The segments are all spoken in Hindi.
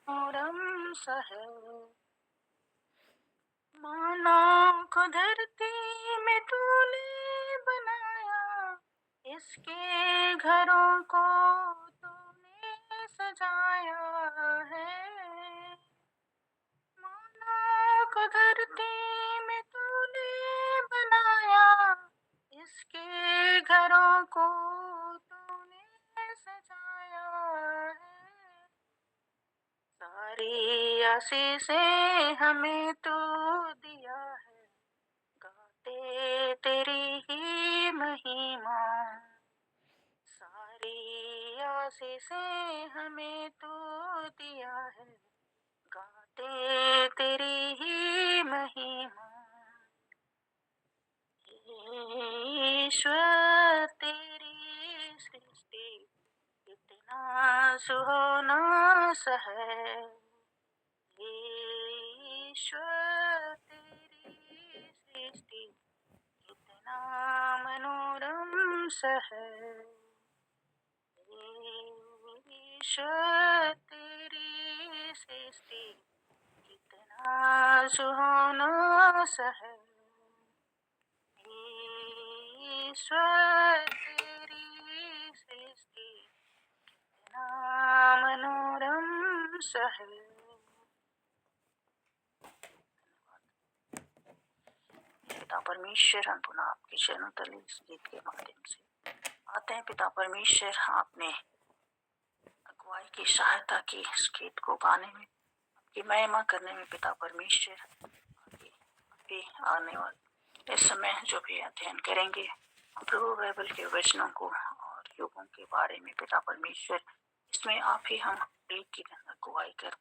मनोरम सा है। माना को धरती में तूने बनाया, इसके घरों को तूने सजाया है। माना को धरती में तूने बनाया, इसके घरों को तूने सजाया है। सारी आशीषें हमें तू दिया है, गाते तेरी ही महिमा। सारी आशीषें हमें तू दिया है, गाते तेरी ही महिमा। ईश्वर तेरी सृष्टि इतना सुहाना सा है। ईश्वर तेरी सृष्टि इतना मनोरम सा है। ईश्वर तेरी सृष्टि इतना सुहाना सा है। ईश्वर तेरी सृष्टि इतना मनोरम सा है। पिता परमेश्वर, हम पुनः आपके चरणों तले इस गीत के माध्यम से आते हैं। पिता परमेश्वर, आपने अगुवाई की सहायता की इस गीत को गाने में, आपकी महिमा करने में। पिता परमेश्वर, आपके आने वाले इस समय जो भी अध्ययन करेंगे प्रभु बाइबल के वचनों को और युगों के बारे में, पिता परमेश्वर इसमें आप ही हम एक की अगुवाई कर,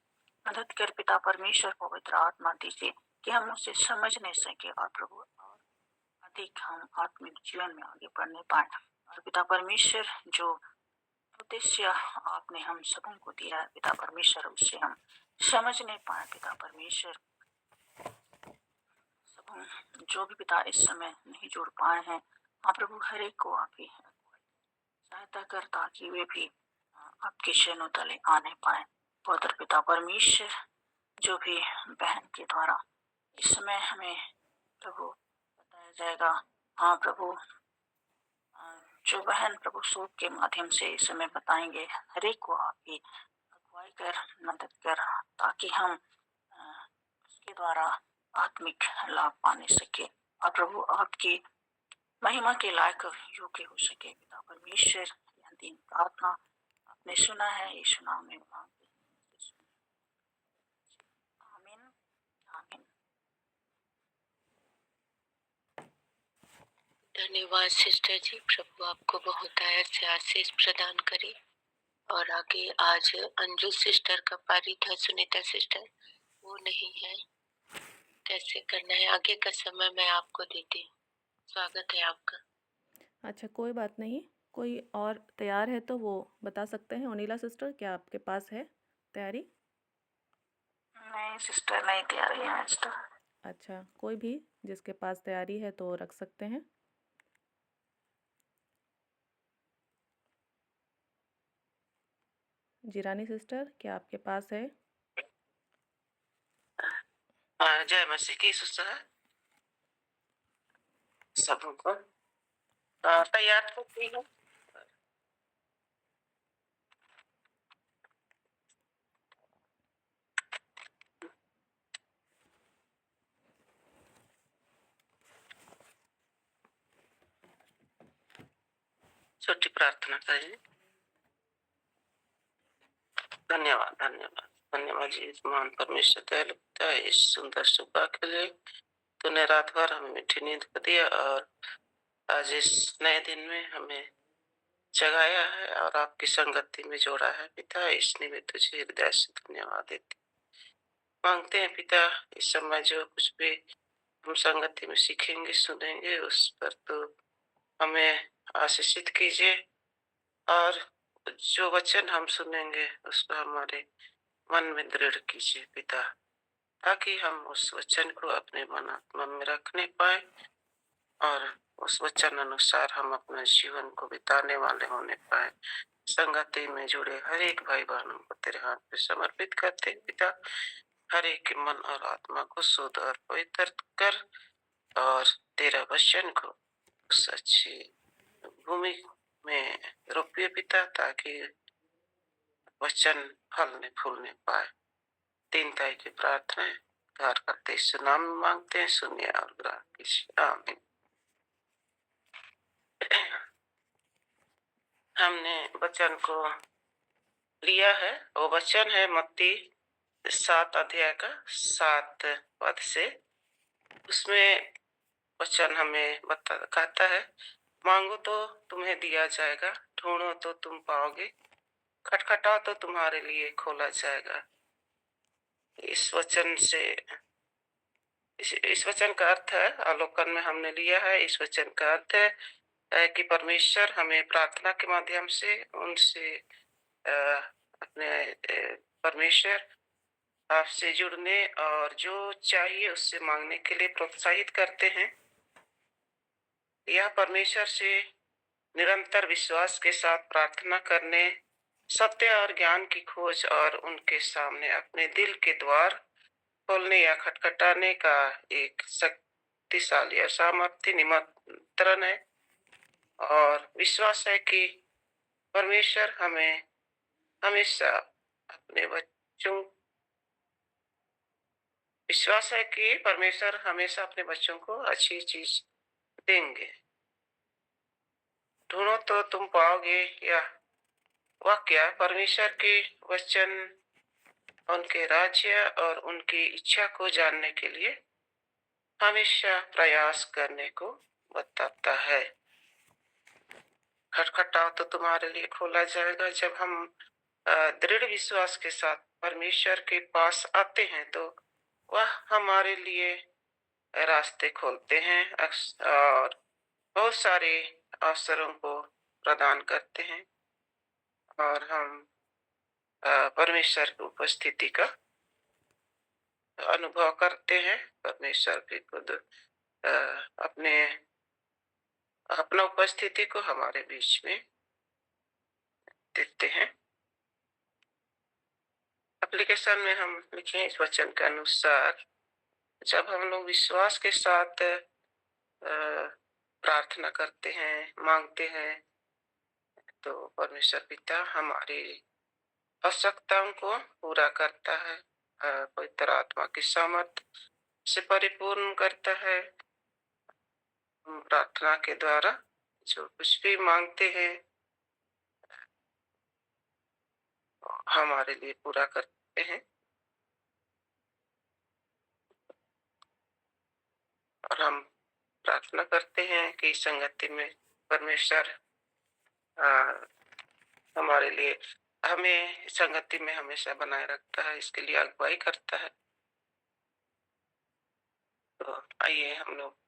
मदद कर। पिता परमेश्वर, पवित्र आत्मा दीजिए कि हम उसे समझ नहीं सके और प्रभु और अधिक हम आत्मिक जीवन में आगे बढ़ने पाए। और पिता परमेश्वर, जो उद्देश्य आपने हम सबों को दिया है पिता परमेश्वर, उससे हम समझ नहीं पाए। पिता परमेश्वर, सब जो भी पिता इस समय नहीं जुड़ पाए हैं, आप प्रभु हर एक को आप ही सहायता कर, ताकि वे भी आपके चरणों तले आने पाए। पवित्र पिता परमेश्वर, जो भी बहन के द्वारा इस समय हमें प्रभु बताया जाएगा, हाँ प्रभु, जो बहन प्रभु सूप के माध्यम से इस समय बताएंगे, हर एक को आप ही अगुवाई कर, मदद कर, ताकि हम उसके द्वारा आत्मिक लाभ पाने सके और प्रभु आपकी महिमा के लायक योग्य हो सके। पिता परमेश्वर, यह दिन प्रार्थना आपने सुना है, यीशु नाम में मांगते हैं, आमीन आमीन। धन्यवाद सिस्टर जी, प्रभु आपको बहुत से आशीष प्रदान करे। और आगे आज अंजू सिस्टर का पारी था, सुनीता सिस्टर वो नहीं है, कैसे करना है आगे का समय मैं आपको देती हूँ। स्वागत है आपका। अच्छा, कोई बात नहीं, कोई और तैयार है तो वो बता सकते हैं। ओनीला सिस्टर, क्या आपके पास है तैयारी? नहीं सिस्टर, नहीं तैयारी है आज तो। अच्छा, कोई भी जिसके पास तैयारी है तो रख सकते हैं। जीरानी सिस्टर, क्या आपके पास है? जय मसीह की सिस्टर, सबको तैयार तो थी हूँ। छोटी प्रार्थना करें। धन्यवाद धन्यवाद धन्यवाद जी, महान परमेश्वर दयालु पिता, इस सुंदर सुबह के लिए तूने रात भर हमें मीठी नींद को दिया और आज इस नए दिन में हमें जगाया है और आपकी संगति में जोड़ा है। पिता, इस निमित्त तुझे हृदय से धन्यवाद देते मांगते हैं। पिता, इस समय जो कुछ भी हम संगति में सीखेंगे सुनेंगे, उस पर तो हमें आशीषित कीजिए और जो वचन हम सुनेंगे उसको हमारे मन में दृढ़ कीजिए पिता, ताकि हम उस वचन को अपने मन आत्मा में रखने पाए और उस वचन अनुसार हम अपने जीवन को बिताने वाले होने पाए। संगति में जुड़े हर एक भाई बहनों को तेरे हाथ में समर्पित करते हैं पिता। हर एक के मन और आत्मा को शुद्ध और पवित्र कर और तेरा वचन को उस अच्छी भूमि में रोपिए पिता, ताकि वचन फलने फूलने पाए। तीन ताई की प्रार्थना घर करते यीशु नाम में मांगते हैं, सुनिए और ग्रहण कीजिए। आमीन। हमने वचन को लिया है, वो वचन है मत्ती 7 अध्याय का 7 पद से। उसमें वचन हमें कहता है, मांगो तो तुम्हें दिया जाएगा, ढूंढो तो तुम पाओगे, खटखटाओ तो तुम्हारे लिए खोला जाएगा। इस वचन से इस वचन का अर्थ है, अवलोकन में हमने लिया है, इस वचन का अर्थ है कि परमेश्वर हमें प्रार्थना के माध्यम से उनसे अपने परमेश्वर आपसे जुड़ने और जो चाहिए उससे मांगने के लिए प्रोत्साहित करते हैं। यह परमेश्वर से निरंतर विश्वास के साथ प्रार्थना करने, सत्य और ज्ञान की खोज और उनके सामने अपने दिल के द्वार खोलने या खटखटाने का एक शक्तिशाली और सामर्थ्य निमंत्रण है। और विश्वास है कि परमेश्वर हमें हमेशा अपने बच्चों को अच्छी चीज देंगे। ढूंढो तो तुम पाओगे, यह वाक्य परमेश्वर के वचन, उनके राज्य और उनकी इच्छा को जानने के लिए हमेशा प्रयास करने को बताता है। खटखटाओ तो तुम्हारे लिए खोला जाएगा। जब हम दृढ़ विश्वास के साथ परमेश्वर के पास आते हैं तो वह हमारे लिए रास्ते खोलते हैं और बहुत सारे अवसरों को प्रदान करते हैं और हम परमेश्वर की उपस्थिति का अनुभव करते हैं। परमेश्वर भी खुद अपना उपस्थिति को हमारे बीच में देते हैं। एप्लीकेशन में हम लिखे इस वचन के अनुसार, जब हम लोग विश्वास के साथ प्रार्थना करते हैं, मांगते हैं, तो परमेश्वर पिता हमारी आवश्यकताओं को पूरा करता है, पवित्र आत्मा की सामर्थ्य से परिपूर्ण करता है। हम प्रार्थना के द्वारा जो कुछ भी मांगते हैं हमारे लिए पूरा करते हैं। और हम प्रार्थना करते हैं कि संगति में परमेश्वर हमारे लिए हमें संगति में हमेशा बनाए रखता है, इसके लिए अगुवाई करता है। तो आइए हम लोग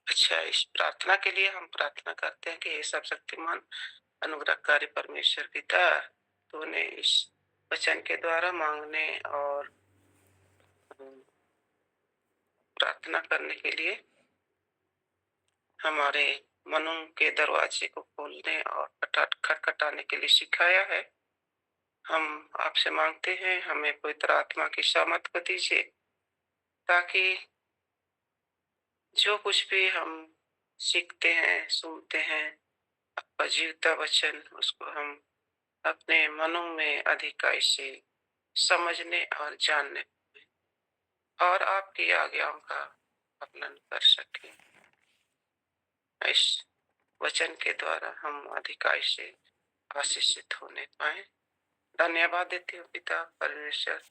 इस प्रार्थना के लिए हम प्रार्थना करते हैं कि हे सर्वशक्तिमान अनुग्रहकारी परमेश्वर पिता, तूने इस वचन के द्वारा मांगने और प्रार्थना करने के लिए हमारे मनों के दरवाजे को खोलने और खटखटाने के लिए सिखाया है। हम आपसे मांगते हैं, हमें पवित्र आत्मा की सामर्थ को दीजिए, ताकि जो कुछ भी हम सीखते हैं, सुनते हैं, आपका जीवता वचन, उसको हम अपने मनों में अधिकाई से समझने और जानने और आपकी आज्ञाओं का पालन कर सकें। इस वचन के द्वारा हम अधिकाई से आशीषित होने पाए। धन्यवाद देते हो पिता परमेश्वर,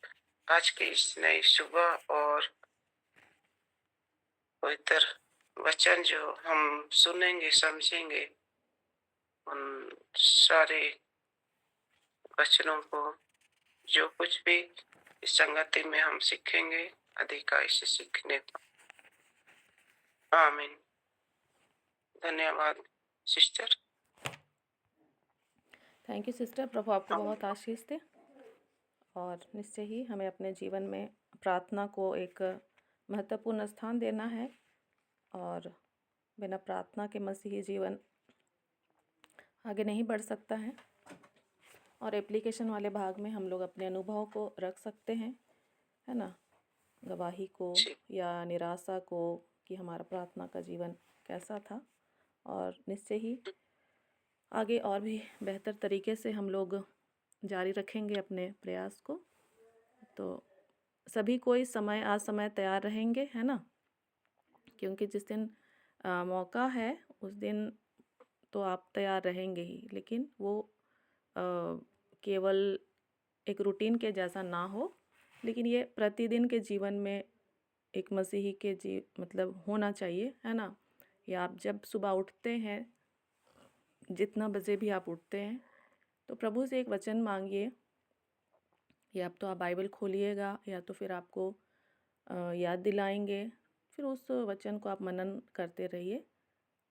आज के इस नई सुबह और पवित्र वचन जो हम सुनेंगे, समझेंगे, उन सारे वचनों को जो कुछ भी इस संगति में हम सीखेंगे, अधिकाई से सीखने को। आमीन। धन्यवाद सिस्टर। Thank you sister. प्रभु आपको बहुत आशीष दे और निश्चय ही हमें अपने जीवन में प्रार्थना को एक महत्वपूर्ण स्थान देना है और बिना प्रार्थना के मसीही जीवन आगे नहीं बढ़ सकता है। और एप्लीकेशन वाले भाग में हम लोग अपने अनुभव को रख सकते हैं, है ना, गवाही को जी या निराशा को, कि हमारा प्रार्थना का जीवन कैसा था। और निश्चय ही आगे और भी बेहतर तरीके से हम लोग जारी रखेंगे अपने प्रयास को। तो सभी कोई समय समय तैयार रहेंगे, है ना, क्योंकि जिस दिन मौका है उस दिन तो आप तैयार रहेंगे ही, लेकिन वो केवल एक रूटीन के जैसा ना हो, लेकिन ये प्रतिदिन के जीवन में एक मसीही के मतलब होना चाहिए, है ना। या आप जब सुबह उठते हैं, जितना बजे भी आप उठते हैं, तो प्रभु से एक वचन मांगिए, या तो आप बाइबल खोलिएगा या तो फिर आपको याद दिलाएंगे, फिर उस वचन को आप मनन करते रहिए।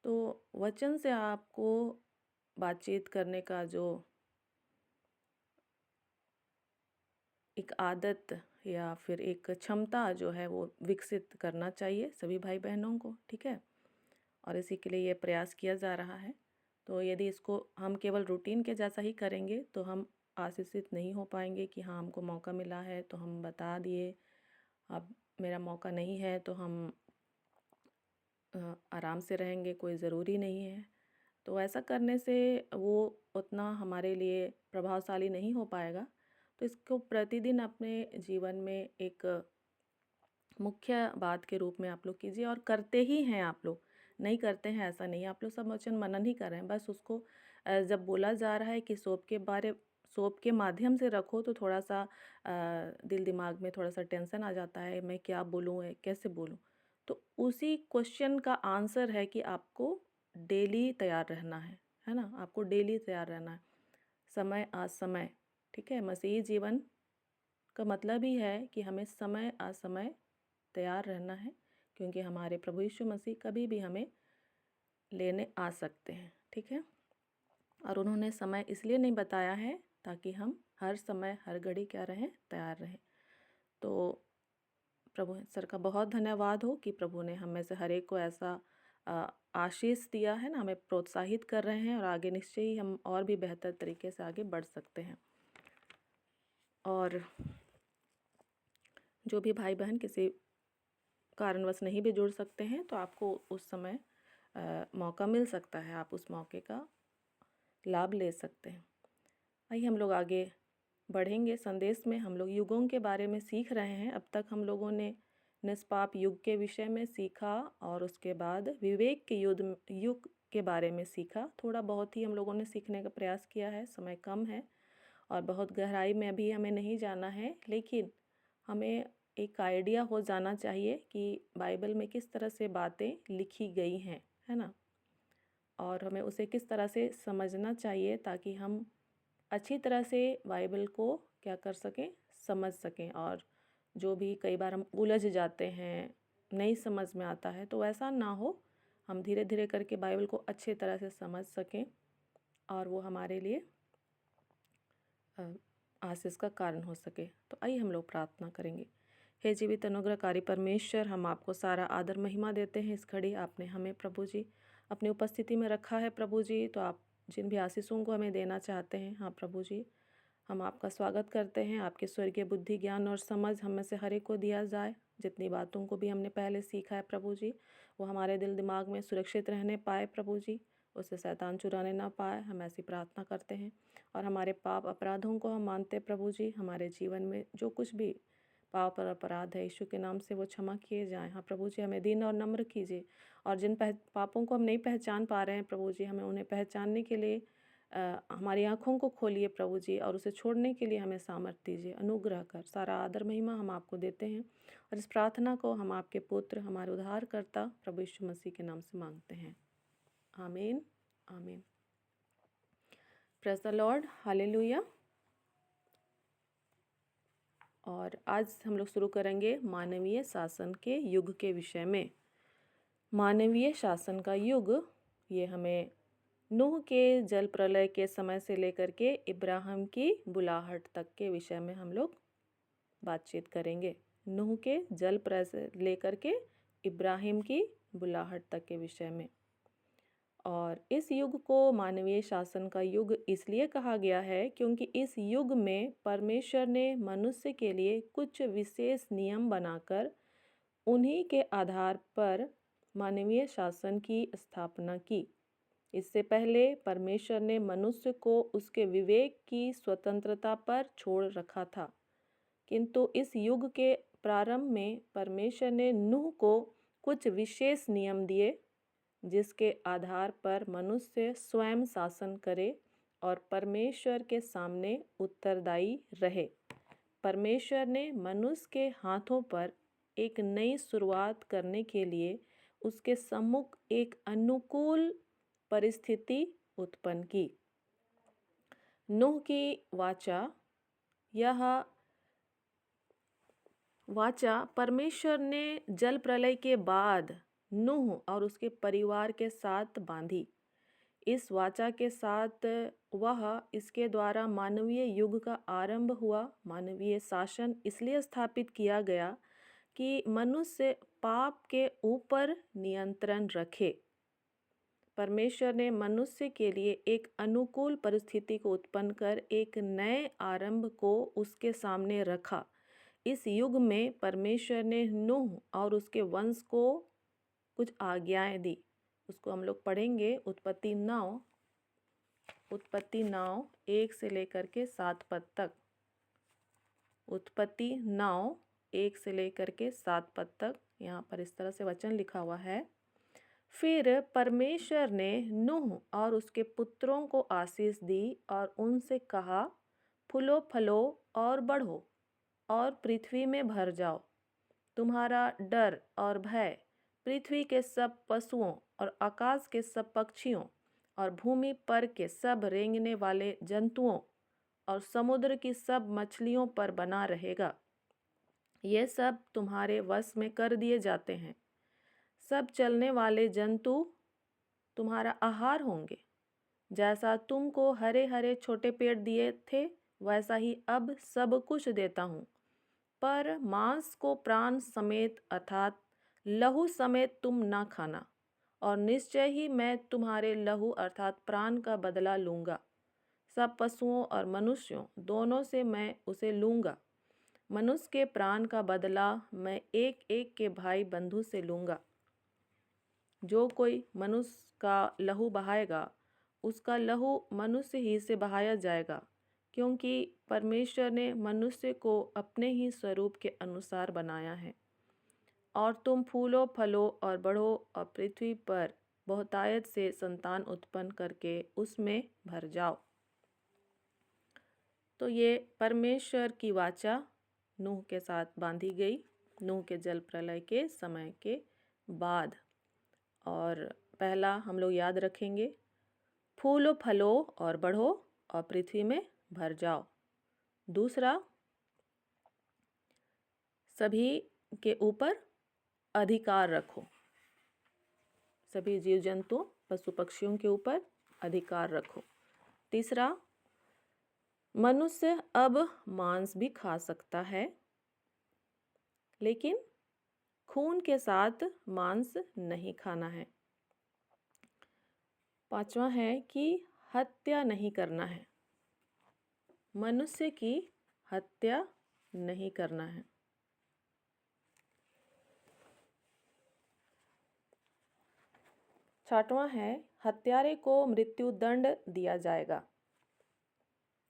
तो वचन से आपको बातचीत करने का जो एक आदत या फिर एक क्षमता जो है वो विकसित करना चाहिए सभी भाई बहनों को, ठीक है। और इसी के लिए ये प्रयास किया जा रहा है। तो यदि इसको हम केवल रूटीन के जैसा ही करेंगे तो हम आशीषित नहीं हो पाएंगे कि हाँ हमको मौका मिला है तो हम बता दिए, अब मेरा मौका नहीं है तो हम आराम से रहेंगे, कोई ज़रूरी नहीं है। तो ऐसा करने से वो उतना हमारे लिए प्रभावशाली नहीं हो पाएगा। तो इसको प्रतिदिन अपने जीवन में एक मुख्य बात के रूप में आप लोग कीजिए, और करते ही हैं आप लोग, नहीं करते हैं ऐसा नहीं, आप लोग सब वचन मनन ही कर रहे हैं। बस उसको जब बोला जा रहा है कि सोप के माध्यम से रखो, तो थोड़ा सा दिल दिमाग में थोड़ा सा टेंशन आ जाता है, मैं क्या बोलूँ, कैसे बोलूँ। तो उसी क्वेश्चन का आंसर है कि आपको डेली तैयार रहना है ना, आपको डेली तैयार रहना है, समय असमय, ठीक है। मसीही जीवन का मतलब ही है कि हमें समय असमय तैयार रहना है, क्योंकि हमारे प्रभु यीशु मसीह कभी भी हमें लेने आ सकते हैं, ठीक है। और उन्होंने समय इसलिए नहीं बताया है ताकि हम हर समय हर घड़ी क्या रहें, तैयार रहें। तो प्रभु सर का बहुत धन्यवाद हो कि प्रभु ने हम में से हर एक को ऐसा आशीष दिया है ना, हमें प्रोत्साहित कर रहे हैं, और आगे निश्चय ही हम और भी बेहतर तरीके से आगे बढ़ सकते हैं। और जो भी भाई बहन किसी कारणवश नहीं भी जुड़ सकते हैं, तो आपको उस समय मौका मिल सकता है, आप उस मौके का लाभ ले सकते हैं। आइए हम लोग आगे बढ़ेंगे संदेश में। हम लोग युगों के बारे में सीख रहे हैं। अब तक हम लोगों ने निष्पाप युग के विषय में सीखा, और उसके बाद विवेक के युग के बारे में सीखा। थोड़ा बहुत ही हम लोगों ने सीखने का प्रयास किया है, समय कम है और बहुत गहराई में अभी हमें नहीं जाना है, लेकिन हमें एक आइडिया हो जाना चाहिए कि बाइबल में किस तरह से बातें लिखी गई हैं, है ना, और हमें उसे किस तरह से समझना चाहिए ताकि हम अच्छी तरह से बाइबल को क्या कर सकें, समझ सकें। और जो भी कई बार हम उलझ जाते हैं, नहीं समझ में आता है, तो ऐसा ना हो, हम धीरे धीरे करके बाइबल को अच्छी तरह से समझ सकें और वो हमारे लिए आशीष का कारण हो सके। तो आइए हम लोग प्रार्थना करेंगे। हे जीवित अनुग्रहकारी परमेश्वर, हम आपको सारा आदर महिमा देते हैं। इस घड़ी आपने हमें प्रभु जी अपनी उपस्थिति में रखा है प्रभु जी, तो आप जिन भी आशीषों को हमें देना चाहते हैं, हाँ प्रभु जी, हम आपका स्वागत करते हैं। आपके स्वर्गीय बुद्धि, ज्ञान और समझ हम में से हर एक को दिया जाए। जितनी बातों को भी हमने पहले सीखा है प्रभु जी, वो हमारे दिल दिमाग में सुरक्षित रहने पाए प्रभु जी, उसे शैतान चुराने ना पाए, हम ऐसी प्रार्थना करते हैं। और हमारे पाप अपराधों को हम मानते प्रभु जी, हमारे जीवन में जो कुछ भी पाप और अपराध है, यीशु के नाम से वो क्षमा किए जाएं। हाँ प्रभु जी, हमें दीन और नम्र कीजिए, और जिन पापों को हम नहीं पहचान पा रहे हैं प्रभु जी, हमें उन्हें पहचानने के लिए हमारी आँखों को खोलिए प्रभु जी, और उसे छोड़ने के लिए हमें सामर्थ्य दीजिए, अनुग्रह कर। सारा आदर महिमा हम आपको देते हैं, और इस प्रार्थना को हम आपके पुत्र, हमारे उद्धारकर्ता प्रभु यीशु मसीह के नाम से मांगते हैं, आमीन आमीन। Praise the lord, hallelujah. और आज हम लोग शुरू करेंगे मानवीय शासन के युग के विषय में। मानवीय शासन का युग, ये हमें नूह के जल प्रलय के समय से लेकर के इब्राहिम की बुलाहट तक के विषय में हम लोग बातचीत करेंगे। नूह के जल प्रलय से लेकर के इब्राहिम की बुलाहट तक के विषय में। और इस युग को मानवीय शासन का युग इसलिए कहा गया है क्योंकि इस युग में परमेश्वर ने मनुष्य के लिए कुछ विशेष नियम बनाकर उन्हीं के आधार पर मानवीय शासन की स्थापना की। इससे पहले परमेश्वर ने मनुष्य को उसके विवेक की स्वतंत्रता पर छोड़ रखा था, किंतु इस युग के प्रारंभ में परमेश्वर ने नूह को कुछ विशेष नियम दिए जिसके आधार पर मनुष्य स्वयं शासन करे और परमेश्वर के सामने उत्तरदायी रहे। परमेश्वर ने मनुष्य के हाथों पर एक नई शुरुआत करने के लिए उसके सम्मुख एक अनुकूल परिस्थिति उत्पन्न की। नूह की वाचा, यह वाचा परमेश्वर ने जल प्रलय के बाद नूह और उसके परिवार के साथ बांधी। इस वाचा के साथ वह इसके द्वारा मानवीय युग का आरंभ हुआ। मानवीय शासन इसलिए स्थापित किया गया कि मनुष्य पाप के ऊपर नियंत्रण रखे। परमेश्वर ने मनुष्य के लिए एक अनुकूल परिस्थिति को उत्पन्न कर एक नए आरंभ को उसके सामने रखा। इस युग में परमेश्वर ने नूह और उसके वंश को कुछ आज्ञाएं दी। उसको हम लोग पढ़ेंगे उत्पत्ति 9 1 से लेकर के 7 पद तक। उत्पत्ति 9 1 से लेकर के 7 पद तक यहाँ पर इस तरह से वचन लिखा हुआ है। फिर परमेश्वर ने नूह और उसके पुत्रों को आशीष दी और उनसे कहा, फूलो फलो और बढ़ो और पृथ्वी में भर जाओ। तुम्हारा डर और भय पृथ्वी के सब पशुओं और आकाश के सब पक्षियों और भूमि पर के सब रेंगने वाले जंतुओं और समुद्र की सब मछलियों पर बना रहेगा। ये सब तुम्हारे वश में कर दिए जाते हैं। सब चलने वाले जंतु तुम्हारा आहार होंगे। जैसा तुमको हरे हरे छोटे पेड़ दिए थे वैसा ही अब सब कुछ देता हूँ। पर मांस को प्राण समेत अर्थात लहू समेत तुम ना खाना, और निश्चय ही मैं तुम्हारे लहू अर्थात प्राण का बदला लूँगा। सब पशुओं और मनुष्यों दोनों से मैं उसे लूँगा। मनुष्य के प्राण का बदला मैं एक एक के भाई बंधु से लूँगा। जो कोई मनुष्य का लहू बहाएगा उसका लहू मनुष्य ही से बहाया जाएगा, क्योंकि परमेश्वर ने मनुष्य को अपने ही स्वरूप के अनुसार बनाया है। और तुम फूलो फलो और बढ़ो और पृथ्वी पर बहुतायत से संतान उत्पन्न करके उसमें भर जाओ। तो ये परमेश्वर की वाचा नूह के साथ बांधी गई, नूह के जल प्रलय के समय के बाद। और पहला हम लोग याद रखेंगे, फूलो फलो और बढ़ो और पृथ्वी में भर जाओ। दूसरा, सभी के ऊपर अधिकार रखो। सभी जीव जंतु पशु पक्षियों के ऊपर अधिकार रखो। तीसरा, मनुष्य अब मांस भी खा सकता है, लेकिन खून के साथ मांस नहीं खाना है। पांचवा है कि हत्या नहीं करना है। मनुष्य की हत्या नहीं करना है। छठवां है, हत्यारे को मृत्यु दंड दिया जाएगा।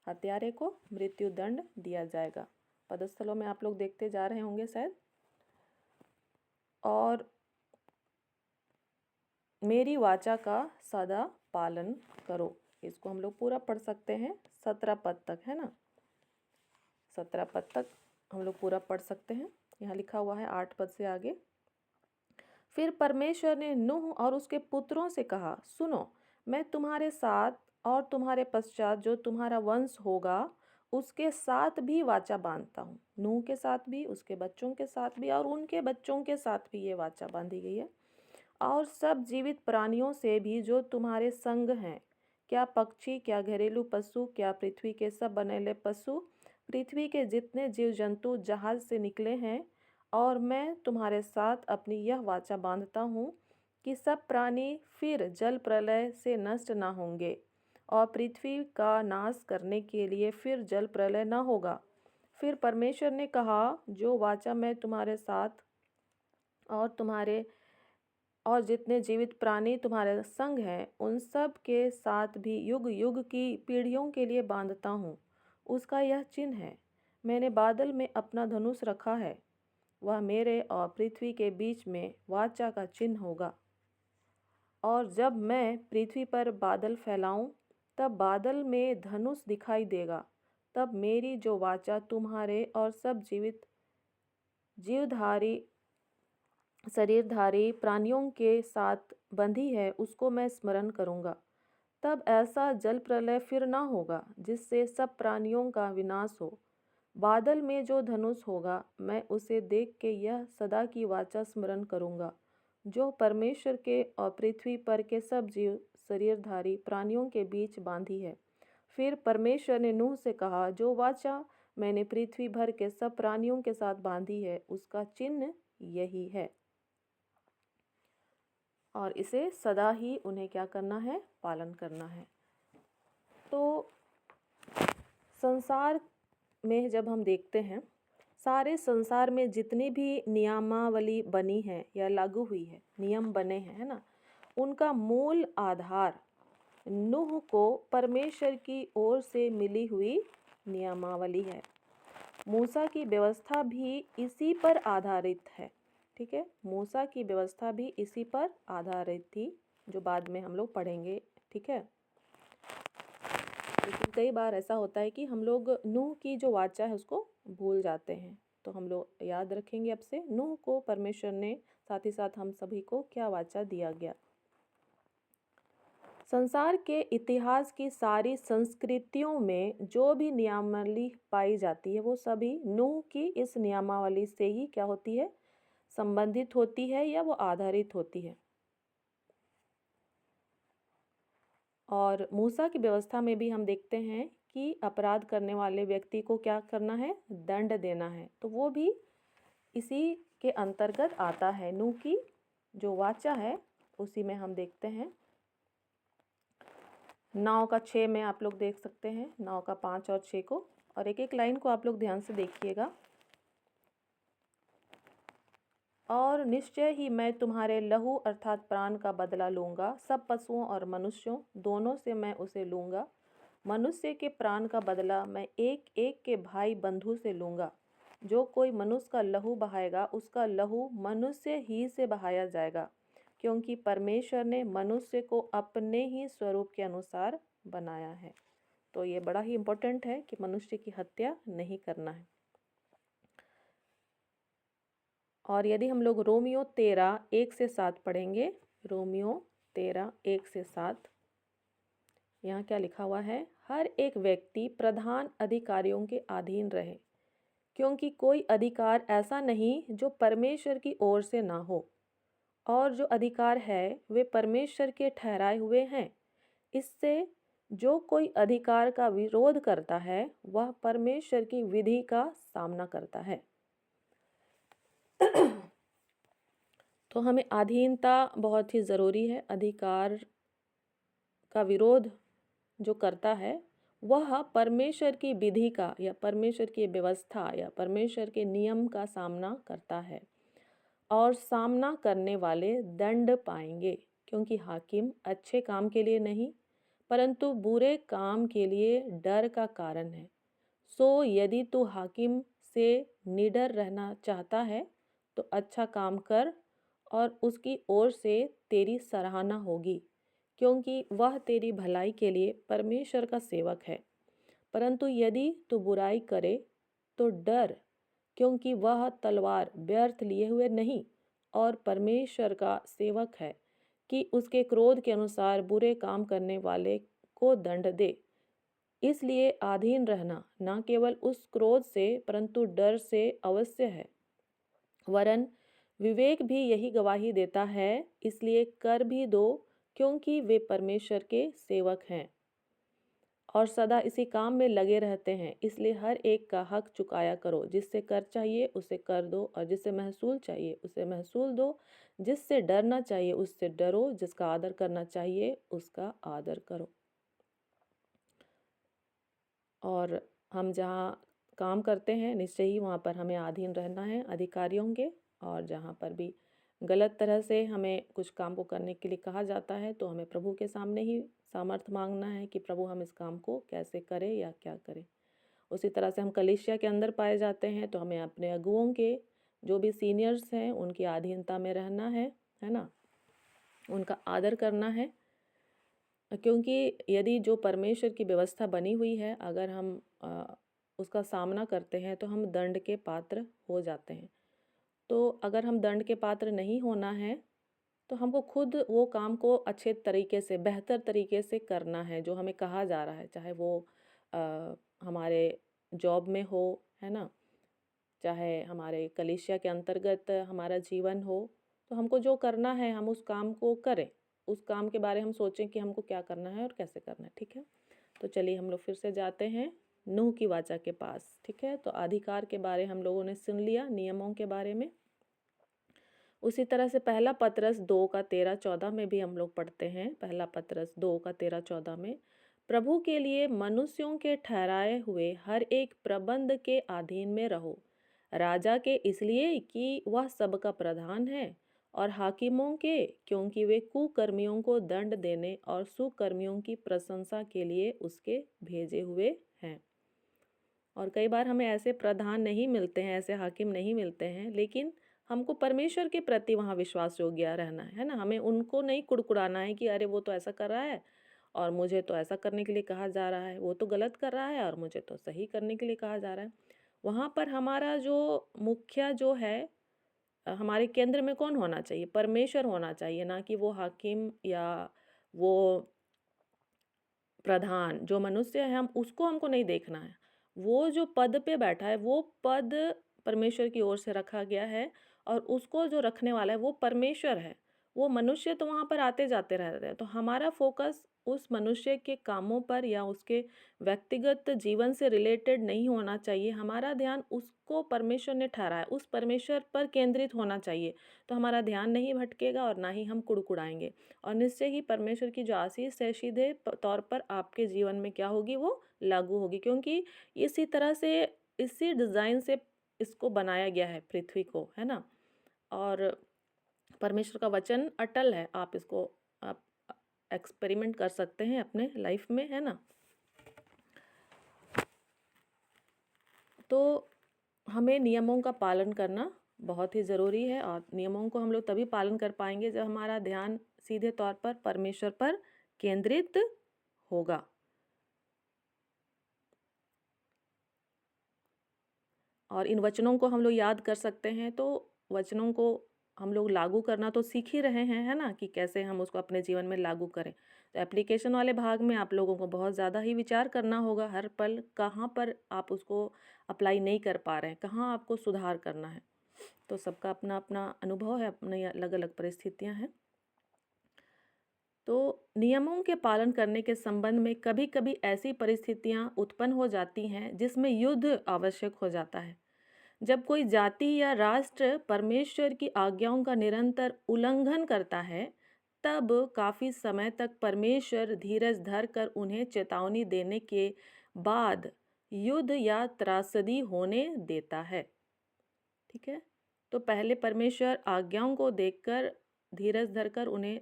हत्यारे को मृत्यु दंड दिया जाएगा। पदस्थलों में आप लोग देखते जा रहे होंगे शायद। और मेरी वाचा का सदा पालन करो। इसको हम लोग पूरा पढ़ सकते हैं, 17 पद तक, है ना। 17 पद तक हम लोग पूरा पढ़ सकते हैं। यहाँ लिखा हुआ है 8 पद से आगे। फिर परमेश्वर ने नूह और उसके पुत्रों से कहा, सुनो, मैं तुम्हारे साथ और तुम्हारे पश्चात जो तुम्हारा वंश होगा उसके साथ भी वाचा बांधता हूँ। नूह के साथ भी, उसके बच्चों के साथ भी और उनके बच्चों के साथ भी ये वाचा बांधी गई है। और सब जीवित प्राणियों से भी जो तुम्हारे संग हैं, क्या पक्षी, क्या घरेलू पशु, क्या पृथ्वी के सब बनेले पशु, पृथ्वी के जितने जीव जंतु जहाज से निकले हैं। और मैं तुम्हारे साथ अपनी यह वाचा बांधता हूँ कि सब प्राणी फिर जल प्रलय से नष्ट न होंगे और पृथ्वी का नाश करने के लिए फिर जल प्रलय न होगा। फिर परमेश्वर ने कहा, जो वाचा मैं तुम्हारे साथ और जितने जीवित प्राणी तुम्हारे संग हैं उन सब के साथ भी युग युग की पीढ़ियों के लिए बांधता हूँ, उसका यह चिन्ह है। मैंने बादल में अपना धनुष रखा है, वह मेरे और पृथ्वी के बीच में वाचा का चिन्ह होगा। और जब मैं पृथ्वी पर बादल फैलाऊं, तब बादल में धनुष दिखाई देगा। तब मेरी जो वाचा तुम्हारे और सब जीवधारी शरीरधारी प्राणियों के साथ बंधी है, उसको मैं स्मरण करूँगा। तब ऐसा जल प्रलय फिर ना होगा जिससे सब प्राणियों का विनाश हो। बादल में जो धनुष होगा, मैं उसे देख के यह सदा की वाचा स्मरण करूँगा, जो परमेश्वर के और पृथ्वी पर के सब जीव शरीरधारी प्राणियों के बीच बांधी है। फिर परमेश्वर ने नूह से कहा, जो वाचा मैंने पृथ्वी भर के सब प्राणियों के साथ बांधी है, उसका चिन्ह यही है, और इसे सदा ही उन्हें क्या करना है? पालन करना है। तो संसार में जब हम देखते हैं, सारे संसार में जितनी भी नियमावली बनी है या लागू हुई है, नियम बने हैं, है ना, उनका मूल आधार नूह को परमेश्वर की ओर से मिली हुई नियमावली है। मूसा की व्यवस्था भी इसी पर आधारित है। ठीक है, मूसा की व्यवस्था भी इसी पर आधारित थी, जो बाद में हम लोग पढ़ेंगे। ठीक है, लेकिन कई बार ऐसा होता है कि हम लोग नूह की जो वाचा है उसको भूल जाते हैं। तो हम लोग याद रखेंगे अब से, नूह को परमेश्वर ने साथ ही साथ हम सभी को क्या वाचा दिया गया। संसार के इतिहास की सारी संस्कृतियों में जो भी नियमावली पाई जाती है, वो सभी नूह की इस नियमावली से ही क्या होती है? संबंधित होती है या वो आधारित होती है। और मूसा की व्यवस्था में भी हम देखते हैं कि अपराध करने वाले व्यक्ति को क्या करना है? दंड देना है। तो वो भी इसी के अंतर्गत आता है। नूह की जो वाचा है उसी में हम देखते हैं। नाव का 6 में आप लोग देख सकते हैं, नाव का 5 और 6 को, और एक एक लाइन को आप लोग ध्यान से देखिएगा। और निश्चय ही मैं तुम्हारे लहू अर्थात प्राण का बदला लूँगा, सब पशुओं और मनुष्यों दोनों से मैं उसे लूँगा। मनुष्य के प्राण का बदला मैं एक एक के भाई बंधु से लूँगा। जो कोई मनुष्य का लहू बहाएगा, उसका लहू मनुष्य ही से बहाया जाएगा, क्योंकि परमेश्वर ने मनुष्य को अपने ही स्वरूप के अनुसार बनाया है। तो ये बड़ा ही इम्पोर्टेंट है कि मनुष्य की हत्या नहीं करना है। और यदि हम लोग रोमियो 13 1 से 7 पढ़ेंगे, रोमियो 13 1 से 7, यहाँ क्या लिखा हुआ है? हर एक व्यक्ति प्रधान अधिकारियों के अधीन रहे, क्योंकि कोई अधिकार ऐसा नहीं जो परमेश्वर की ओर से ना हो, और जो अधिकार है वे परमेश्वर के ठहराए हुए हैं। इससे जो कोई अधिकार का विरोध करता है, वह परमेश्वर की विधि का सामना करता है। तो हमें अधीनता बहुत ही ज़रूरी है। अधिकार का विरोध जो करता है, वह परमेश्वर की विधि का या परमेश्वर की व्यवस्था या परमेश्वर के नियम का सामना करता है, और सामना करने वाले दंड पाएंगे, क्योंकि हाकिम अच्छे काम के लिए नहीं परंतु बुरे काम के लिए डर का कारण है। सो यदि तू हाकिम से निडर रहना चाहता है तो अच्छा काम कर, और उसकी ओर से तेरी सराहना होगी, क्योंकि वह तेरी भलाई के लिए परमेश्वर का सेवक है। परंतु यदि तू बुराई करे तो डर, क्योंकि वह तलवार व्यर्थ लिए हुए नहीं और परमेश्वर का सेवक है, कि उसके क्रोध के अनुसार बुरे काम करने वाले को दंड दे। इसलिए अधीन रहना न केवल उस क्रोध से परंतु डर से अवश्य है। वरन विवेक भी यही गवाही देता है, इसलिए कर भी दो, क्योंकि वे परमेश्वर के सेवक हैं। और सदा इसी काम में लगे रहते हैं। इसलिए हर एक का हक चुकाया करो। जिससे कर चाहिए उसे कर दो, और जिससे महसूल चाहिए उसे महसूल दो। जिससे डरना चाहिए उससे डरो, जिसका आदर करना चाहिए उसका आदर करो। और हम जहाँ काम करते हैं निश्चय ही वहाँ पर हमें अधीन रहना है अधिकारियों के। और जहाँ पर भी गलत तरह से हमें कुछ काम को करने के लिए कहा जाता है तो हमें प्रभु के सामने ही सामर्थ मांगना है कि प्रभु हम इस काम को कैसे करें या क्या करें। उसी तरह से हम कलीसिया के अंदर पाए जाते हैं तो हमें अपने अगुओं के जो भी सीनियर्स हैं उनकी अधीनता में रहना है ना, उनका आदर करना है। क्योंकि यदि जो परमेश्वर की व्यवस्था बनी हुई है अगर हम उसका सामना करते हैं तो हम दंड के पात्र हो जाते हैं। तो अगर हम दंड के पात्र नहीं होना है तो हमको खुद वो काम को अच्छे तरीके से बेहतर तरीके से करना है जो हमें कहा जा रहा है, चाहे वो हमारे जॉब में हो, है ना, चाहे हमारे कलीसिया के अंतर्गत हमारा जीवन हो। तो हमको जो करना है हम उस काम को करें, उस काम के बारे हम सोचें कि हमको क्या करना है और कैसे करना है। ठीक है, तो चलिए हम लोग फिर से जाते हैं नूह की वाचा के पास। ठीक है, तो अधिकार के बारे हम लोगों ने सुन लिया, नियमों के बारे में। उसी तरह से पहला पतरस 2 का 13-14 में भी हम लोग पढ़ते हैं। पहला पतरस 2 का 13-14 में, प्रभु के लिए मनुष्यों के ठहराए हुए हर एक प्रबंध के अधीन में रहो, राजा के इसलिए कि वह सबका प्रधान है, और हाकिमों के क्योंकि वे कुकर्मियों को दंड देने और सुकर्मियों की प्रशंसा के लिए उसके भेजे हुए हैं। और कई बार हमें ऐसे प्रधान नहीं मिलते हैं, ऐसे हाकिम नहीं मिलते हैं, लेकिन हमको परमेश्वर के प्रति वहाँ विश्वास योग्य रहना है ना। हमें उनको नहीं कुड़कुड़ाना है कि अरे वो तो ऐसा कर रहा है और मुझे तो ऐसा करने के लिए कहा जा रहा है, वो तो गलत कर रहा है और मुझे तो सही करने के लिए कहा जा रहा है। वहाँ पर हमारा जो मुखिया जो है हमारे केंद्र में कौन होना चाहिए? परमेश्वर होना चाहिए, ना कि वो हाकिम या वो प्रधान जो मनुष्य है। हम उसको हमको नहीं देखना है। वो जो पद पे बैठा है वो पद परमेश्वर की ओर से रखा गया है, और उसको जो रखने वाला है वो परमेश्वर है। वो मनुष्य तो वहाँ पर आते जाते रहते हैं। तो हमारा फोकस उस मनुष्य के कामों पर या उसके व्यक्तिगत जीवन से रिलेटेड नहीं होना चाहिए। हमारा ध्यान उसको परमेश्वर ने ठहराया, उस परमेश्वर पर केंद्रित होना चाहिए। तो हमारा ध्यान नहीं भटकेगा और ना ही हम कुड़कुड़ाएंगे। और निश्चय ही परमेश्वर की जो आशीष है सीधे तौर पर आपके जीवन में क्या होगी, वो लागू होगी। क्योंकि इसी तरह से इसी डिज़ाइन से इसको बनाया गया है पृथ्वी को, है ना। और परमेश्वर का वचन अटल है। आप इसको आप एक्सपेरिमेंट कर सकते हैं अपने लाइफ में, है ना। तो हमें नियमों का पालन करना बहुत ही ज़रूरी है, और नियमों को हम लोग तभी पालन कर पाएंगे जब हमारा ध्यान सीधे तौर पर परमेश्वर पर केंद्रित होगा। और इन वचनों को हम लोग याद कर सकते हैं, तो वचनों को हम लोग लागू करना तो सीख ही रहे हैं, है ना, कि कैसे हम उसको अपने जीवन में लागू करें। तो एप्लीकेशन वाले भाग में आप लोगों को बहुत ज़्यादा ही विचार करना होगा हर पल, कहाँ पर आप उसको अप्लाई नहीं कर पा रहे हैं, कहाँ आपको सुधार करना है। तो सबका अपना अपना अनुभव है, अपनी अलग अलग परिस्थितियाँ हैं। तो नियमों के पालन करने के संबंध में कभी कभी ऐसी परिस्थितियाँ उत्पन्न हो जाती हैं जिसमें युद्ध आवश्यक हो जाता है। जब कोई जाति या राष्ट्र परमेश्वर की आज्ञाओं का निरंतर उल्लंघन करता है, तब काफ़ी समय तक परमेश्वर धीरज धर कर उन्हें चेतावनी देने के बाद युद्ध या त्रासदी होने देता है। ठीक है, तो पहले परमेश्वर आज्ञाओं को देखकर धीरज धरकर उन्हें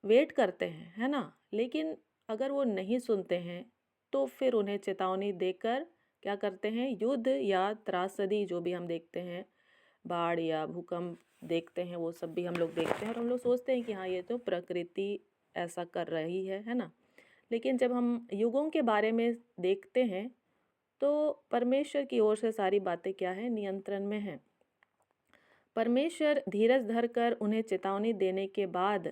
वेट करते हैं, है ना। लेकिन अगर वो नहीं सुनते हैं तो फिर उन्हें चेतावनी देकर क्या करते हैं, युद्ध या त्रासदी जो भी हम देखते हैं, बाढ़ या भूकंप देखते हैं, वो सब भी हम लोग देखते हैं और हम लोग सोचते हैं कि हाँ ये तो प्रकृति ऐसा कर रही है ना। लेकिन जब हम युगों के बारे में देखते हैं तो परमेश्वर की ओर से सारी बातें क्या है, नियंत्रण में है। परमेश्वर धीरज धरकर उन्हें चेतावनी देने के बाद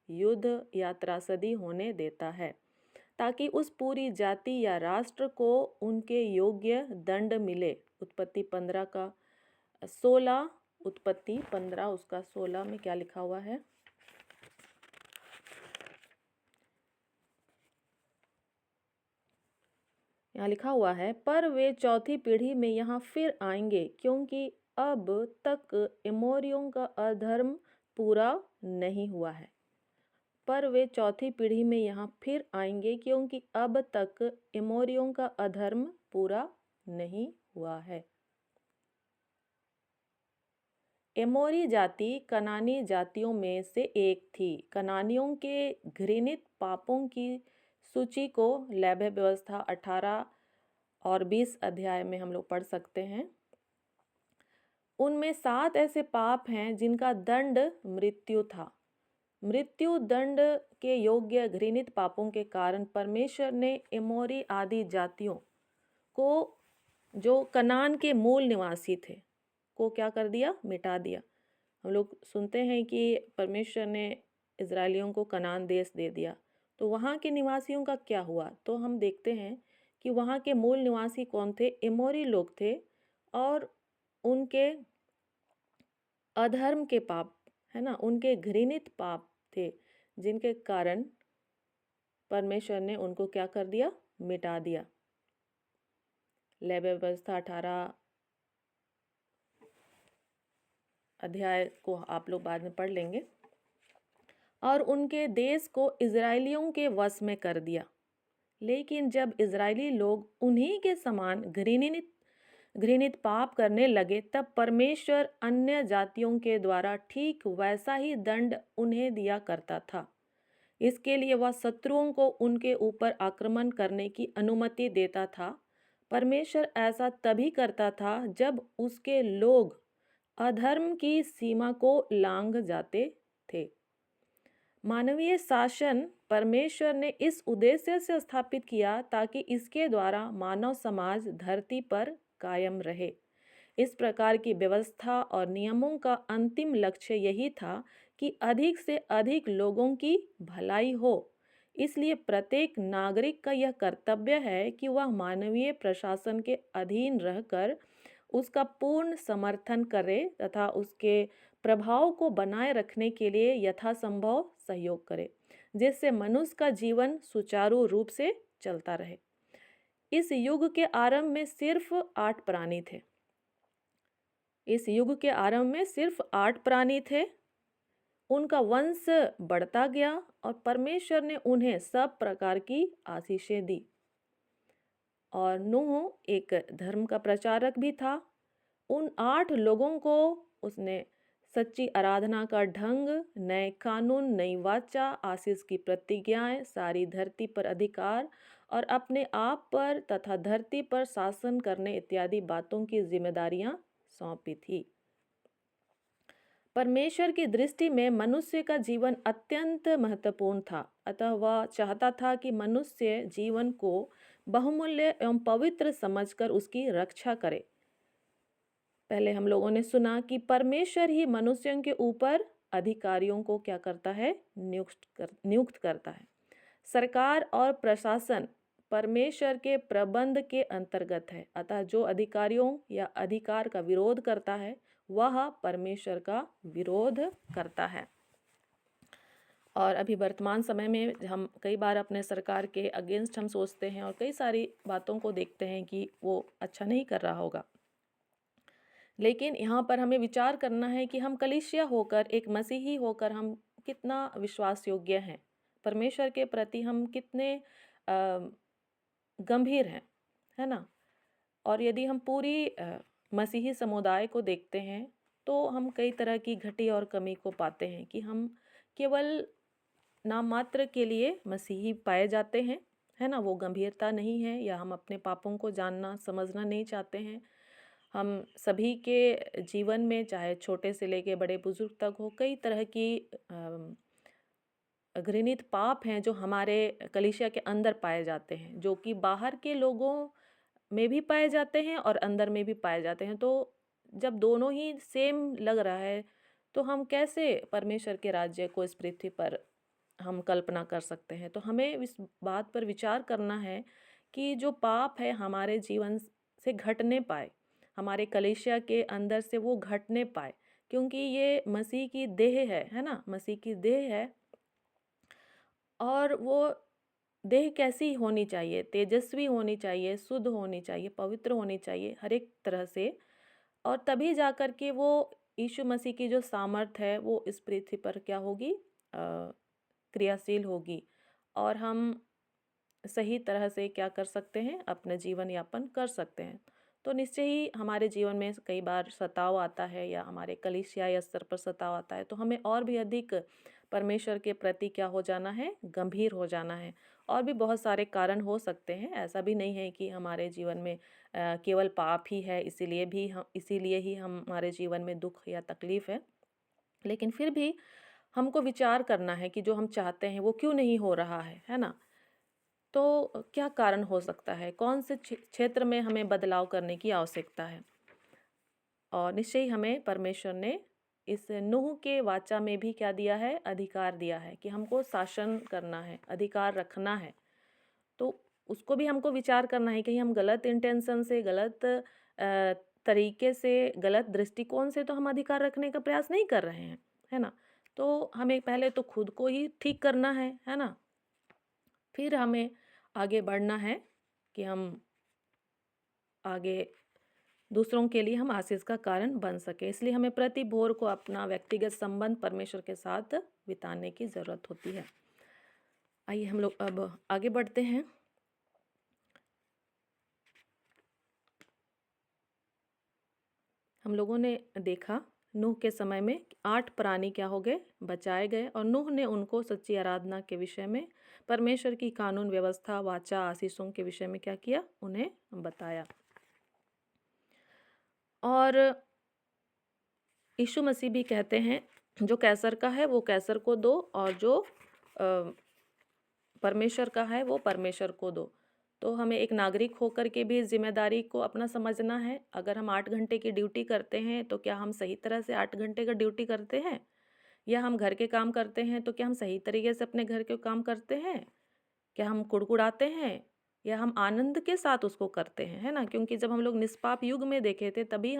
युद्ध या त्रासदी होने देता है, ताकि उस पूरी जाति या राष्ट्र को उनके योग्य दंड मिले। उत्पत्ति 15 का 16, उत्पत्ति 15 उसका 16 में क्या लिखा हुआ है, यहाँ लिखा हुआ है, पर वे चौथी पीढ़ी में यहाँ फिर आएंगे क्योंकि अब तक एमोरियों का अधर्म पूरा नहीं हुआ है। पर वे चौथी पीढ़ी में यहाँ फिर आएंगे क्योंकि अब तक एमोरियों का अधर्म पूरा नहीं हुआ है। एमोरी जाति कनानी जातियों में से एक थी। कनानियों के घृणित पापों की सूची को लेबे व्यवस्था 18 और 20 अध्याय में हम लोग पढ़ सकते हैं। उनमें 7 ऐसे पाप हैं जिनका दंड मृत्यु था। मृत्यु दंड के योग्य घृणित पापों के कारण परमेश्वर ने एमोरी आदि जातियों को, जो कनान के मूल निवासी थे, को क्या कर दिया? मिटा दिया। हम लोग सुनते हैं कि परमेश्वर ने इजरायलियों को कनान देश दे दिया, तो वहाँ के निवासियों का क्या हुआ? तो हम देखते हैं कि वहाँ के मूल निवासी कौन थे? एमोरी लोग थे, और उनके अधर्म के पाप, है ना, उनके घृणित पाप थे, जिनके कारण परमेश्वर ने उनको क्या कर दिया? मिटा दिया। लेबे व्यवस्था 18 अध्याय को आप लोग बाद में पढ़ लेंगे। और उनके देश को इजरायलियों के वश में कर दिया। लेकिन जब इजरायली लोग उन्हीं के समान घृणित पाप करने लगे, तब परमेश्वर अन्य जातियों के द्वारा ठीक वैसा ही दंड उन्हें दिया करता था। इसके लिए वह शत्रुओं को उनके ऊपर आक्रमण करने की अनुमति देता था। परमेश्वर ऐसा तभी करता था जब उसके लोग अधर्म की सीमा को लांघ जाते थे। मानवीय शासन परमेश्वर ने इस उद्देश्य से स्थापित किया ताकि इसके द्वारा मानव समाज धरती पर कायम रहे। इस प्रकार की व्यवस्था और नियमों का अंतिम लक्ष्य यही था कि अधिक से अधिक लोगों की भलाई हो। इसलिए प्रत्येक नागरिक का यह कर्तव्य है कि वह मानवीय प्रशासन के अधीन रहकर उसका पूर्ण समर्थन करे तथा उसके प्रभाव को बनाए रखने के लिए यथासंभव सहयोग करे, जिससे मनुष्य का जीवन सुचारू रूप से चलता रहे। इस युग के आरंभ में सिर्फ 8 प्राणी थे। इस युग के आरंभ में सिर्फ 8 प्राणी थे। उनका वंश बढ़ता गया और परमेश्वर ने उन्हें सब प्रकार की आशीषें दी। और नूह एक धर्म का प्रचारक भी था। उन 8 लोगों को उसने सच्ची आराधना का ढंग, नए कानून, नई वाचा, आशीष की प्रतिज्ञाएं, सारी धरती पर अधिकार और अपने आप पर तथा धरती पर शासन करने इत्यादि बातों की जिम्मेदारियां सौंपी थी। परमेश्वर की दृष्टि में मनुष्य का जीवन अत्यंत महत्वपूर्ण था। अतः वह चाहता था कि मनुष्य जीवन को बहुमूल्य एवं पवित्र समझकर उसकी रक्षा करे। पहले हम लोगों ने सुना कि परमेश्वर ही मनुष्यों के ऊपर अधिकारियों को क्या करता है? नियुक्त करता है। सरकार और प्रशासन परमेश्वर के प्रबंध के अंतर्गत है। अतः जो अधिकारियों या अधिकार का विरोध करता है वह परमेश्वर का विरोध करता है। और अभी वर्तमान समय में हम कई बार अपने सरकार के अगेंस्ट हम सोचते हैं और कई सारी बातों को देखते हैं कि वो अच्छा नहीं कर रहा होगा। लेकिन यहाँ पर हमें विचार करना है कि हम कलीसिया होकर, एक मसीही होकर हम कितना विश्वास योग्य हैं, परमेश्वर के प्रति हम कितने गंभीर हैं, है ना। और यदि हम पूरी मसीही समुदाय को देखते हैं तो हम कई तरह की घटी और कमी को पाते हैं कि हम केवल नाम मात्र के लिए मसीही पाए जाते हैं, है ना। वो गंभीरता नहीं है, या हम अपने पापों को जानना समझना नहीं चाहते हैं। हम सभी के जीवन में, चाहे छोटे से लेके बड़े बुजुर्ग तक हो, कई तरह की घृणित पाप हैं जो हमारे कलीसिया के अंदर पाए जाते हैं, जो कि बाहर के लोगों में भी पाए जाते हैं और अंदर में भी पाए जाते हैं। तो जब दोनों ही सेम लग रहा है तो हम कैसे परमेश्वर के राज्य को इस पृथ्वी पर हम कल्पना कर सकते हैं। तो हमें इस बात पर विचार करना है कि जो पाप है हमारे जीवन से घटने पाए, हमारे कलीसिया के अंदर से वो घटने पाए, क्योंकि ये मसीह की देह है ना, मसीह की देह है। और वो देह कैसी होनी चाहिए, तेजस्वी होनी चाहिए, शुद्ध होनी चाहिए, पवित्र होनी चाहिए हर एक तरह से। और तभी जा कर के वो यीशु मसीह की जो सामर्थ है वो इस पृथ्वी पर क्या होगी, क्रियाशील होगी। और हम सही तरह से क्या कर सकते हैं, अपना जीवन यापन कर सकते हैं। तो निश्चय ही हमारे जीवन में कई बार सताव आता है या हमारे कलीसियाई स्तर पर सताव आता है, तो हमें और भी अधिक परमेश्वर के प्रति क्या हो जाना है, गंभीर हो जाना है। और भी बहुत सारे कारण हो सकते हैं, ऐसा भी नहीं है कि हमारे जीवन में केवल पाप ही है इसीलिए ही हमारे जीवन में दुख या तकलीफ है। लेकिन फिर भी हमको विचार करना है कि जो हम चाहते हैं वो क्यों नहीं हो रहा है ना? तो क्या कारण हो सकता है? कौन से क्षेत्र में हमें बदलाव करने की आवश्यकता है? और निश्चय ही हमें परमेश्वर ने इस नूह के वाचा में भी क्या दिया है, अधिकार दिया है कि हमको शासन करना है, अधिकार रखना है। तो उसको भी हमको विचार करना है कि हम गलत इंटेंशन से, गलत तरीके से, गलत दृष्टिकोण से तो हम अधिकार रखने का प्रयास नहीं कर रहे हैं, है ना? तो हमें पहले तो खुद को ही ठीक करना है ना? फिर हमें आगे बढ़ना है कि हम आगे दूसरों के लिए हम आशीष का कारण बन सके। इसलिए हमें प्रति भोर को अपना व्यक्तिगत संबंध परमेश्वर के साथ बिताने की ज़रूरत होती है। आइए हम लोग अब आगे बढ़ते हैं। हम लोगों ने देखा नूह के समय में 8 प्राणी क्या हो गए, बचाए गए। और नूह ने उनको सच्ची आराधना के विषय में, परमेश्वर की कानून व्यवस्था, वाचा, आशीषों के विषय में क्या किया, उन्हें बताया। और यीशु मसीह भी कहते हैं जो कैसर का है वो कैसर को दो, और जो परमेश्वर का है वो परमेश्वर को दो। तो हमें एक नागरिक होकर के भी इस जिम्मेदारी को अपना समझना है। अगर हम 8 घंटे की ड्यूटी करते हैं तो क्या हम सही तरह से 8 घंटे का ड्यूटी करते हैं, या हम घर के काम करते हैं तो क्या हम सही तरीके से अपने घर के काम करते हैं, क्या हम कुड़कुड़ाते हैं, या हम आनंद के साथ उसको करते हैं, है ना? क्योंकि जब हम लोग निष्पाप युग में देखे थे तभी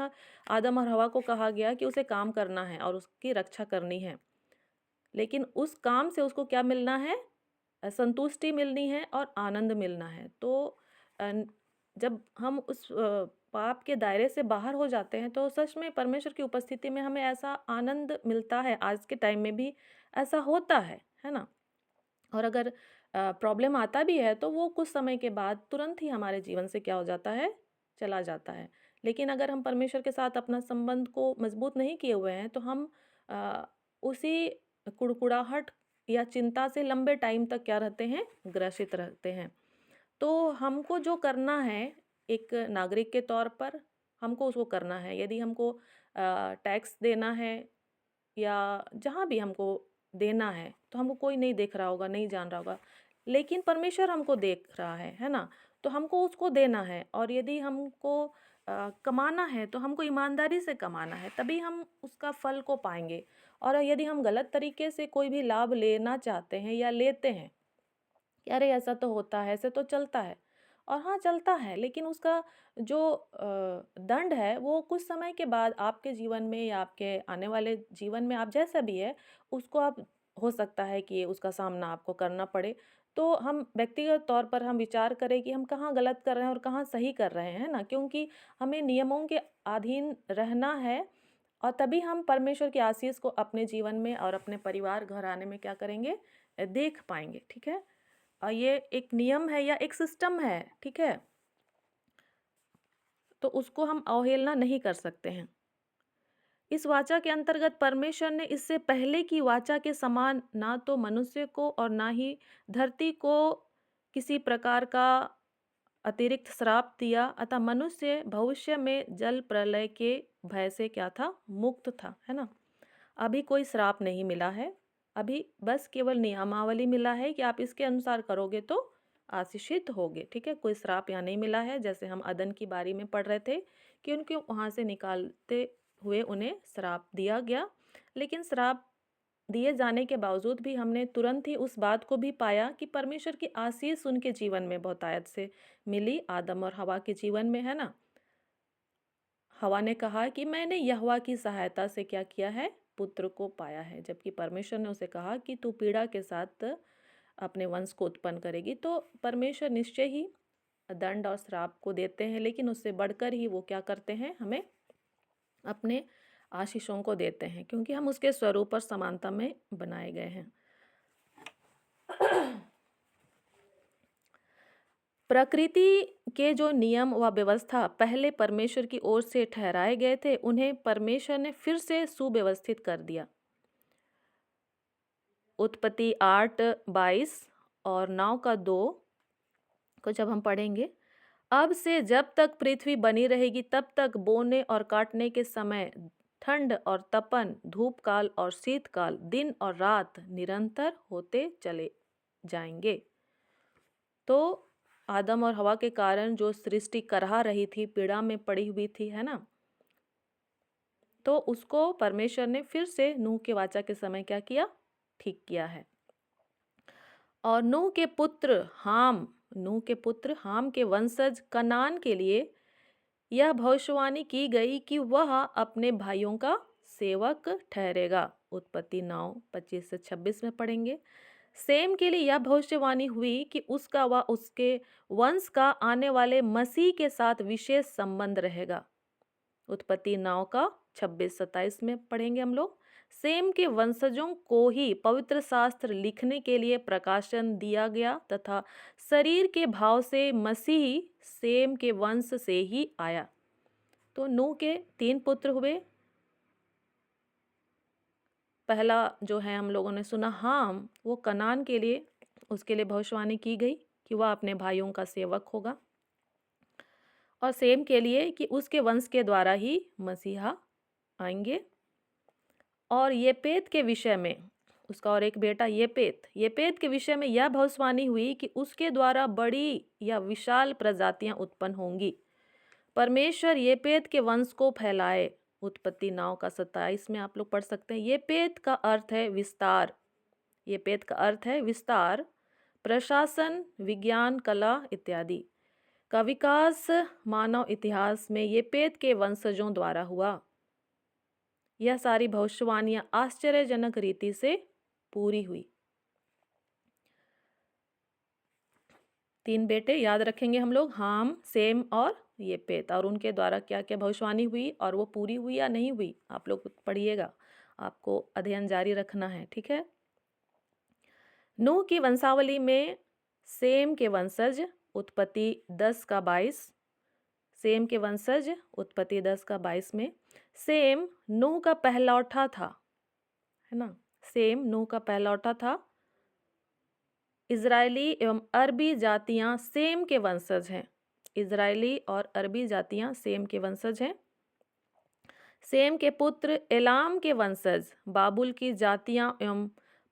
आदम और हवा को कहा गया कि उसे काम करना है और उसकी रक्षा करनी है। लेकिन उस काम से उसको क्या मिलना है, संतुष्टि मिलनी है और आनंद मिलना है। तो जब हम उस पाप के दायरे से बाहर हो जाते हैं तो सच में परमेश्वर की उपस्थिति में हमें ऐसा आनंद मिलता है। आज के टाइम में भी ऐसा होता है ना? और अगर प्रॉब्लम आता भी है तो वो कुछ समय के बाद तुरंत ही हमारे जीवन से क्या हो जाता है, चला जाता है। लेकिन अगर हम परमेश्वर के साथ अपना संबंध को मजबूत नहीं किए हुए हैं तो हम उसी कुड़कुड़ाहट या चिंता से लंबे टाइम तक क्या रहते हैं, ग्रसित रहते हैं। तो हमको जो करना है एक नागरिक के तौर पर, हमको उसको करना है। यदि हमको टैक्स देना है या जहाँ भी हमको देना है तो हमको कोई नहीं देख रहा होगा, नहीं जान रहा होगा, लेकिन परमेश्वर हमको देख रहा है ना? तो हमको उसको देना है। और यदि हमको कमाना है तो हमको ईमानदारी से कमाना है, तभी हम उसका फल को पाएंगे। और यदि हम गलत तरीके से कोई भी लाभ लेना चाहते हैं या लेते हैं कि अरे ऐसा तो होता है, ऐसे तो चलता है, और हाँ चलता है, लेकिन उसका जो दंड है वो कुछ समय के बाद आपके जीवन में या आपके आने वाले जीवन में, आप जैसा भी है उसको आप, हो सकता है कि उसका सामना आपको करना पड़े। तो हम व्यक्तिगत तौर पर हम विचार करें कि हम कहाँ गलत कर रहे हैं और कहाँ सही कर रहे हैं ना, क्योंकि हमें नियमों के अधीन रहना है। और तभी हम परमेश्वर की आशीष को अपने जीवन में और अपने परिवार घराने में क्या करेंगे, देख पाएंगे। ठीक है? और ये एक नियम है या एक सिस्टम है, ठीक है? तो उसको हम अवहेलना नहीं कर सकते हैं। इस वाचा के अंतर्गत परमेश्वर ने इससे पहले की वाचा के समान ना तो मनुष्य को और ना ही धरती को किसी प्रकार का अतिरिक्त श्राप दिया, अतः मनुष्य भविष्य में जल प्रलय के भय से क्या था, मुक्त था, है ना? अभी कोई श्राप नहीं मिला है, अभी बस केवल नियमावली मिला है कि आप इसके अनुसार करोगे तो आशीषित होगे। ठीक है? कोई श्राप यहाँ नहीं मिला है, जैसे हम अदन की बारी में पढ़ रहे थे कि उनके वहाँ से निकालते हुए उन्हें श्राप दिया गया। लेकिन श्राप दिए जाने के बावजूद भी हमने तुरंत ही उस बात को भी पाया कि परमेश्वर की आशीष उनके जीवन में बहुतायत से मिली, आदम और हवा के जीवन में, है ना? हवा ने कहा कि मैंने यहोवा की सहायता से क्या किया है, पुत्र को पाया है, जबकि परमेश्वर ने उसे कहा कि तू पीड़ा के साथ अपने वंश को उत्पन्न करेगी। तो परमेश्वर निश्चय ही दंड और श्राप को देते हैं, लेकिन उससे बढ़कर ही वो क्या करते हैं, हमें अपने आशीषों को देते हैं, क्योंकि हम उसके स्वरूप और समानता में बनाए गए हैं। प्रकृति के जो नियम व व्यवस्था पहले परमेश्वर की ओर से ठहराए गए थे, उन्हें परमेश्वर ने फिर से सुव्यवस्थित कर दिया। उत्पत्ति 8:22 और 9:2 को जब हम पढ़ेंगे, अब से जब तक पृथ्वी बनी रहेगी तब तक बोने और काटने के समय, ठंड और तपन, धूप काल और शीतकाल, दिन और रात निरंतर होते चले जाएंगे। तो आदम और हवा के कारण जो सृष्टि करहा रही थी, पीड़ा में पड़ी हुई थी, है ना, तो उसको परमेश्वर ने फिर से नूह के वाचा के समय क्या किया, ठीक किया है। और नूह के पुत्र हाम के वंशज कनान के लिए यह भविष्यवाणी की गई कि वह अपने भाइयों का सेवक ठहरेगा। उत्पत्ति 9:25-26 में पढ़ेंगे। सेम के लिए यह भविष्यवाणी हुई कि उसका व उसके वंश का आने वाले मसीह के साथ विशेष संबंध रहेगा। उत्पत्ति 9:26-27 में पढ़ेंगे हम लोग। सेम के वंशजों को ही पवित्र शास्त्र लिखने के लिए प्रकाशन दिया गया तथा शरीर के भाव से मसीह सेम के वंश से ही आया। तो नूह के 3 पुत्र हुए। पहला जो है हम लोगों ने सुना हाम, वो कनान के लिए, उसके लिए भविष्यवाणी की गई कि वह अपने भाइयों का सेवक होगा। और सेम के लिए कि उसके वंश के द्वारा ही मसीहा आएंगे। और येपेत के विषय में, उसका और एक बेटा येपेत के विषय में यह भविष्यवाणी हुई कि उसके द्वारा बड़ी या विशाल प्रजातियां उत्पन्न होंगी। परमेश्वर येपेत के वंश को फैलाए। उत्पत्ति 9:27 में आप लोग पढ़ सकते हैं। येपेत का अर्थ है विस्तार, प्रशासन, विज्ञान, कला इत्यादि का विकास मानव इतिहास में येपेत के वंशजों द्वारा हुआ। यह सारी भविष्यवाणियां आश्चर्यजनक रीति से पूरी हुई। 3 बेटे याद रखेंगे हम लोग, हाम, सेम और येपेत, और उनके द्वारा क्या क्या भविष्यवाणी हुई और वो पूरी हुई या नहीं हुई, आप लोग पढ़िएगा, आपको अध्ययन जारी रखना है, ठीक है। नूह की वंशावली में सेम के वंशज, उत्पत्ति 10:22, सेम के वंशज उत्पत्ति 10:22 में सेम नूह का पहलौठा था, है ना, सेम नूह का पहलौठा था। इजरायली एवं अरबी जातियां सेम के वंशज हैं। इजरायली और अरबी जातियां सेम के वंशज हैं। सेम के पुत्र एलाम के वंशज बाबुल की जातियां एवं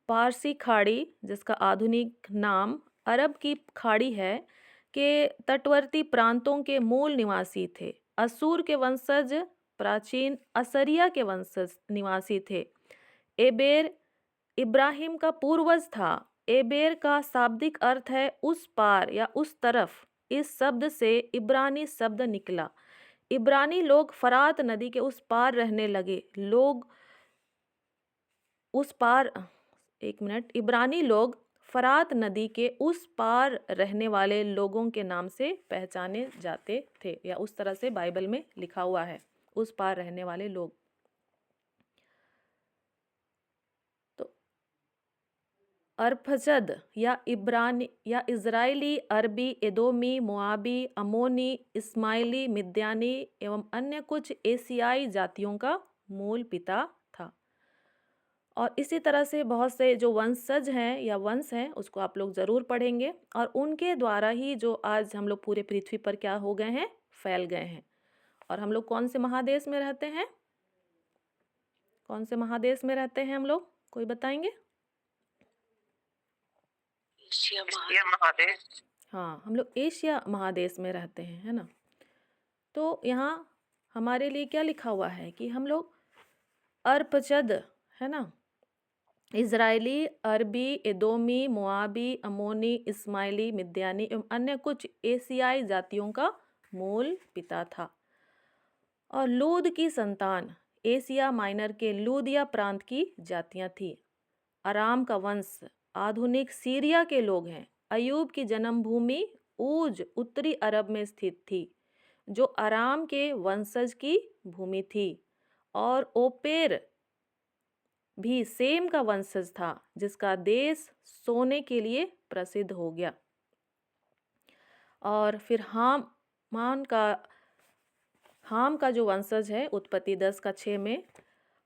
पारसी खाड़ी, जिसका आधुनिक नाम अरब की खाड़ी है, के तटवर्ती प्रांतों के मूल निवासी थे। असूर के वंशज प्राचीन असरिया के वंशज निवासी थे। एबेर इब्राहिम का पूर्वज था। एबेर का शाब्दिक अर्थ है उस पार या उस तरफ। इस शब्द से इब्रानी शब्द निकला। इब्रानी लोग फरात नदी के उस पार रहने लगे। इब्रानी लोग फरात नदी के उस पार रहने वाले लोगों के नाम से पहचाने जाते थे, या उस तरह से बाइबल में लिखा हुआ है, उस पार रहने वाले लोग। तो अरफजद या इजराइली, अरबी, एदोमी, मोआबी, अमोनी, इस्माइली, मिद्यानी एवं अन्य कुछ एशियाई जातियों का मूल पिता था। और इसी तरह से बहुत से जो वंशज हैं या वंश हैं, उसको आप लोग ज़रूर पढ़ेंगे, और उनके द्वारा ही जो आज हम लोग पूरे पृथ्वी पर क्या हो गए हैं, फैल गए हैं। और हम लोग कौन से महादेश में रहते हैं, कौन से महादेश में रहते हैं हम लोग, कोई बताएंगे? एशिया महादेश। हाँ, हम लोग एशिया महादेश में रहते हैं, है ना। तो यहाँ हमारे लिए क्या लिखा हुआ है कि हम लोग अरपचद, है ना, इजराइली, अरबी, एदोमी, मोआबी, अमोनी, इस्माइली, मिद्यानी एवं अन्य कुछ एशियाई जातियों का मूल पिता था। और लूद की संतान एशिया माइनर के लूदिया प्रांत की जातियां थी। अराम का वंश आधुनिक सीरिया के लोग हैं। अयूब की जन्मभूमि ऊज उत्तरी अरब में स्थित थी, जो अराम के वंशज की भूमि थी, और ओपेर भी सेम का वंशज था, जिसका देश सोने के लिए प्रसिद्ध हो गया। और फिर हाम का जो वंशज है, उत्पत्ति 10:6 में,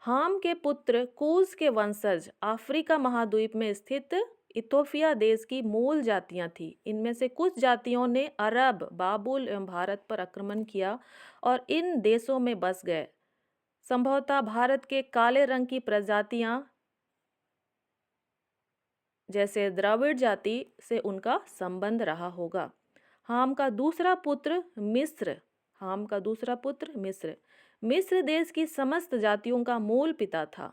हाम के पुत्र कूश के वंशज अफ्रीका महाद्वीप में स्थित इथोपिया देश की मूल जातियां थीं। इनमें से कुछ जातियों ने अरब, बाबुल एवं भारत पर आक्रमण किया और इन देशों में बस गए। संभवतः भारत के काले रंग की प्रजातियां जैसे द्रविड़ जाति से उनका संबंध रहा होगा। हाम का दूसरा पुत्र मिस्र देश की समस्त जातियों का मूल पिता था।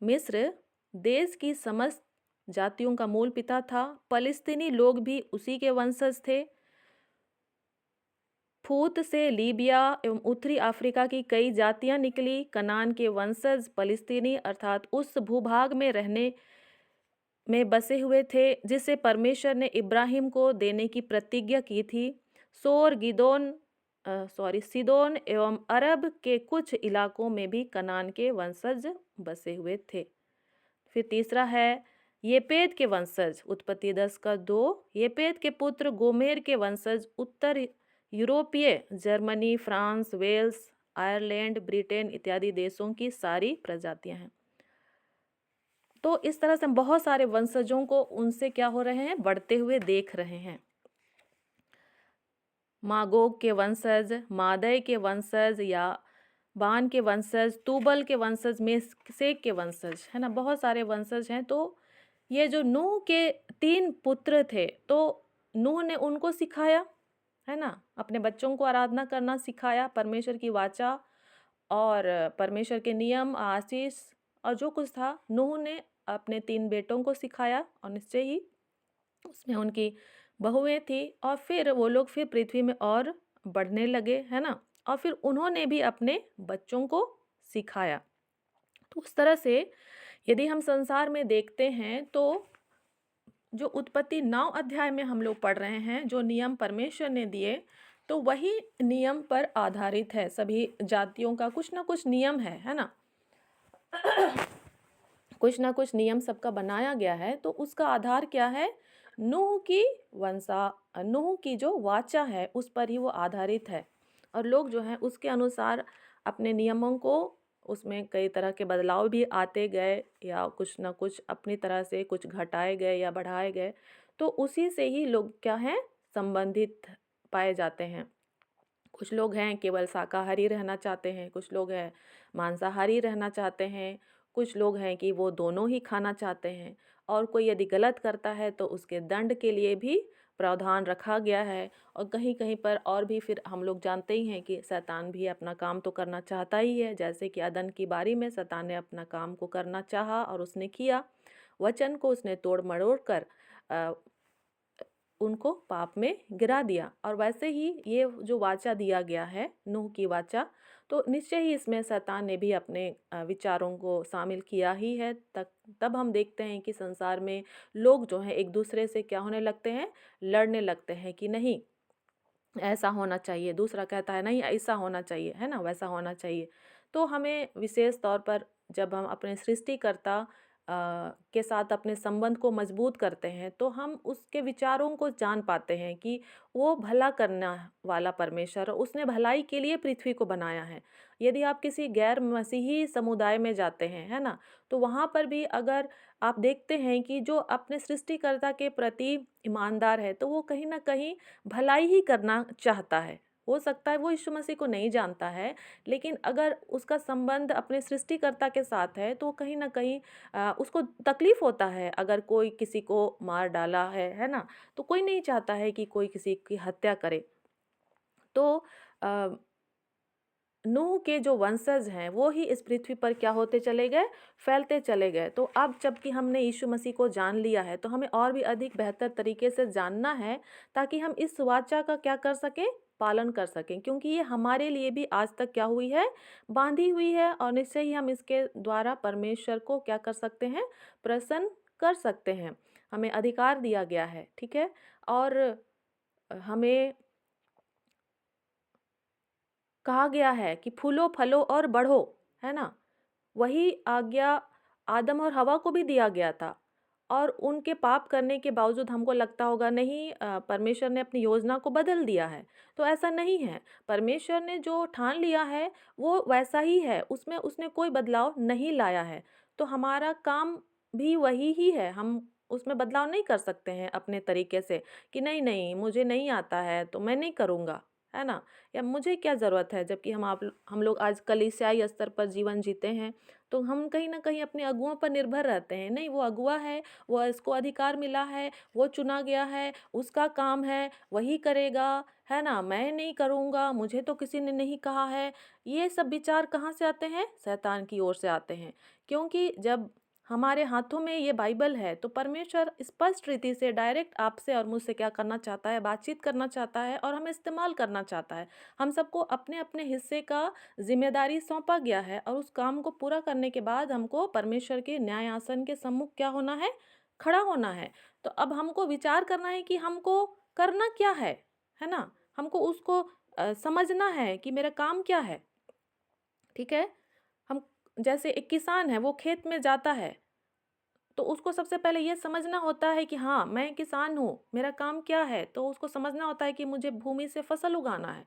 मिस्र देश की समस्त जातियों का मूल पिता था। फलस्तीनी लोग भी उसी के वंशज थे। फूत से लीबिया एवं उत्तरी अफ्रीका की कई जातियां निकली। कनान के वंशज फलस्तीनी अर्थात उस भूभाग में बसे हुए थे जिसे परमेश्वर ने इब्राहिम को देने की प्रतिज्ञा की थी। सीदोन एवं अरब के कुछ इलाकों में भी कनान के वंशज बसे हुए थे। फिर तीसरा है येपेत के वंशज, उत्पत्ति 10:2। येपेत के पुत्र गोमेर के वंशज उत्तर यूरोपीय Germany, France, Wales, Ireland, Britain इत्यादि देशों की सारी प्रजातियां हैं। तो इस तरह से हम बहुत सारे वंशजों को उनसे क्या हो रहे हैं, बढ़ते हुए देख रहे हैं। मागोग के वंशज, मादय के वंशज, या बान के वंशज, तूबल के वंशज, मेसेक के वंशज, है ना, बहुत सारे वंशज हैं। तो ये जो नूह के 3 पुत्र थे, तो नूह ने उनको सिखाया, है ना, अपने बच्चों को आराधना करना सिखाया, परमेश्वर की वाचा और परमेश्वर के नियम, आशीष और जो कुछ था, नूह ने अपने 3 बेटों को सिखाया और निश्चय ही उसमें उनकी बहुएं थी। और फिर वो लोग फिर पृथ्वी में और बढ़ने लगे, है ना, और फिर उन्होंने भी अपने बच्चों को सिखाया। तो उस तरह से यदि हम संसार में देखते हैं तो जो उत्पत्ति 9 अध्याय में हम लोग पढ़ रहे हैं, जो नियम परमेश्वर ने दिए, तो वही नियम पर आधारित है। सभी जातियों का कुछ ना कुछ नियम है ना कुछ ना कुछ नियम सबका बनाया गया है। तो उसका आधार क्या है? नूह की जो वाचा है उस पर ही वो आधारित है। और लोग जो हैं उसके अनुसार अपने नियमों को, उसमें कई तरह के बदलाव भी आते गए, या कुछ ना कुछ अपनी तरह से कुछ घटाए गए या बढ़ाए गए। तो उसी से ही लोग क्या हैं, संबंधित पाए जाते हैं। कुछ लोग हैं केवल शाकाहारी रहना चाहते हैं, कुछ लोग हैं मांसाहारी रहना चाहते हैं, कुछ लोग हैं कि वो दोनों ही खाना चाहते हैं। और कोई यदि गलत करता है तो उसके दंड के लिए भी प्रावधान रखा गया है। और कहीं कहीं पर और भी फिर हम लोग जानते ही हैं कि शैतान भी अपना काम तो करना चाहता ही है। जैसे कि अदन की बारी में शैतान ने अपना काम को करना चाहा और उसने किया, वचन को उसने तोड़ मरोड़ कर उनको पाप में गिरा दिया। और वैसे ही ये जो वाचा दिया गया है, नूह की वाचा, तो निश्चय ही इसमें शैतान ने भी अपने विचारों को शामिल किया ही है। तब हम देखते हैं कि संसार में लोग जो हैं एक दूसरे से क्या होने लगते हैं, लड़ने लगते हैं कि नहीं ऐसा होना चाहिए, दूसरा कहता है नहीं ऐसा होना चाहिए, है ना, वैसा होना चाहिए। तो हमें विशेष तौर पर जब हम अपने सृष्टिकर्ता के साथ अपने संबंध को मजबूत करते हैं तो हम उसके विचारों को जान पाते हैं कि वो भला करना वाला परमेश्वर, उसने भलाई के लिए पृथ्वी को बनाया है। यदि आप किसी गैर मसीही समुदाय में जाते हैं, है ना, तो वहाँ पर भी अगर आप देखते हैं कि जो अपने सृष्टिकर्ता के प्रति ईमानदार है तो वो कहीं ना कहीं भलाई ही करना चाहता है। हो सकता है वो यीशु मसीह को नहीं जानता है, लेकिन अगर उसका संबंध अपने सृष्टिकर्ता के साथ है तो कहीं ना कहीं उसको तकलीफ होता है। अगर कोई किसी को मार डाला है ना, तो कोई नहीं चाहता है कि कोई किसी की हत्या करे। तो नूह के जो वंशज हैं वो ही इस पृथ्वी पर क्या होते चले गए, फैलते चले गए। तो अब जबकि हमने यीशु मसीह को जान लिया है तो हमें और भी अधिक बेहतर तरीके से जानना है ताकि हम इस वाचा का क्या कर सकें, पालन कर सकें, क्योंकि ये हमारे लिए भी आज तक क्या हुई है, बांधी हुई है। और निश्चय ही हम इसके द्वारा परमेश्वर को क्या कर सकते हैं, प्रसन्न कर सकते हैं। हमें अधिकार दिया गया है, ठीक है। और हमें कहा गया है कि फूलो फलो और बढ़ो, है ना। वही आज्ञा आदम और हवा को भी दिया गया था, और उनके पाप करने के बावजूद हमको लगता होगा नहीं, परमेश्वर ने अपनी योजना को बदल दिया है। तो ऐसा नहीं है। परमेश्वर ने जो ठान लिया है वो वैसा ही है, उसमें उसने कोई बदलाव नहीं लाया है। तो हमारा काम भी वही ही है। हम उसमें बदलाव नहीं कर सकते हैं अपने तरीके से कि नहीं नहीं मुझे नहीं आता है तो मैं नहीं करूँगा, है ना। या मुझे क्या ज़रूरत है, जबकि हम लोग आज कलीसियाई स्तर पर जीवन जीते हैं, तो हम कहीं न कहीं अपने अगुओं पर निर्भर रहते हैं। नहीं, वो अगुआ है, वो इसको अधिकार मिला है, वो चुना गया है, उसका काम है, वही करेगा, है ना? मैं नहीं करूँगा, मुझे तो किसी ने नहीं कहा है। ये सब विचार कहाँ से आते हैं? शैतान की ओर से आते हैं। क्योंकि जब हमारे हाथों में ये बाइबल है, तो परमेश्वर स्पष्ट रीति से डायरेक्ट आपसे और मुझसे क्या करना चाहता है? बातचीत करना चाहता है और हमें इस्तेमाल करना चाहता है। हम सबको अपने-अपने हिस्से का ज़िम्मेदारी सौंपा गया है, और उस काम को पूरा करने के बाद हमको परमेश्वर के न्याय आसन के सम्मुख क्या होना है? खड़ा होना है। तो अब हमको विचार करना है कि हमको करना क्या है ना? हमको उसको समझना है कि मेरा काम क्या है, ठीक है? हम जैसे एक किसान है, वो खेत में जाता है, तो उसको सबसे पहले ये समझना होता है कि हाँ, मैं किसान हूँ, मेरा काम क्या है? तो उसको समझना होता है कि मुझे भूमि से फसल उगाना है।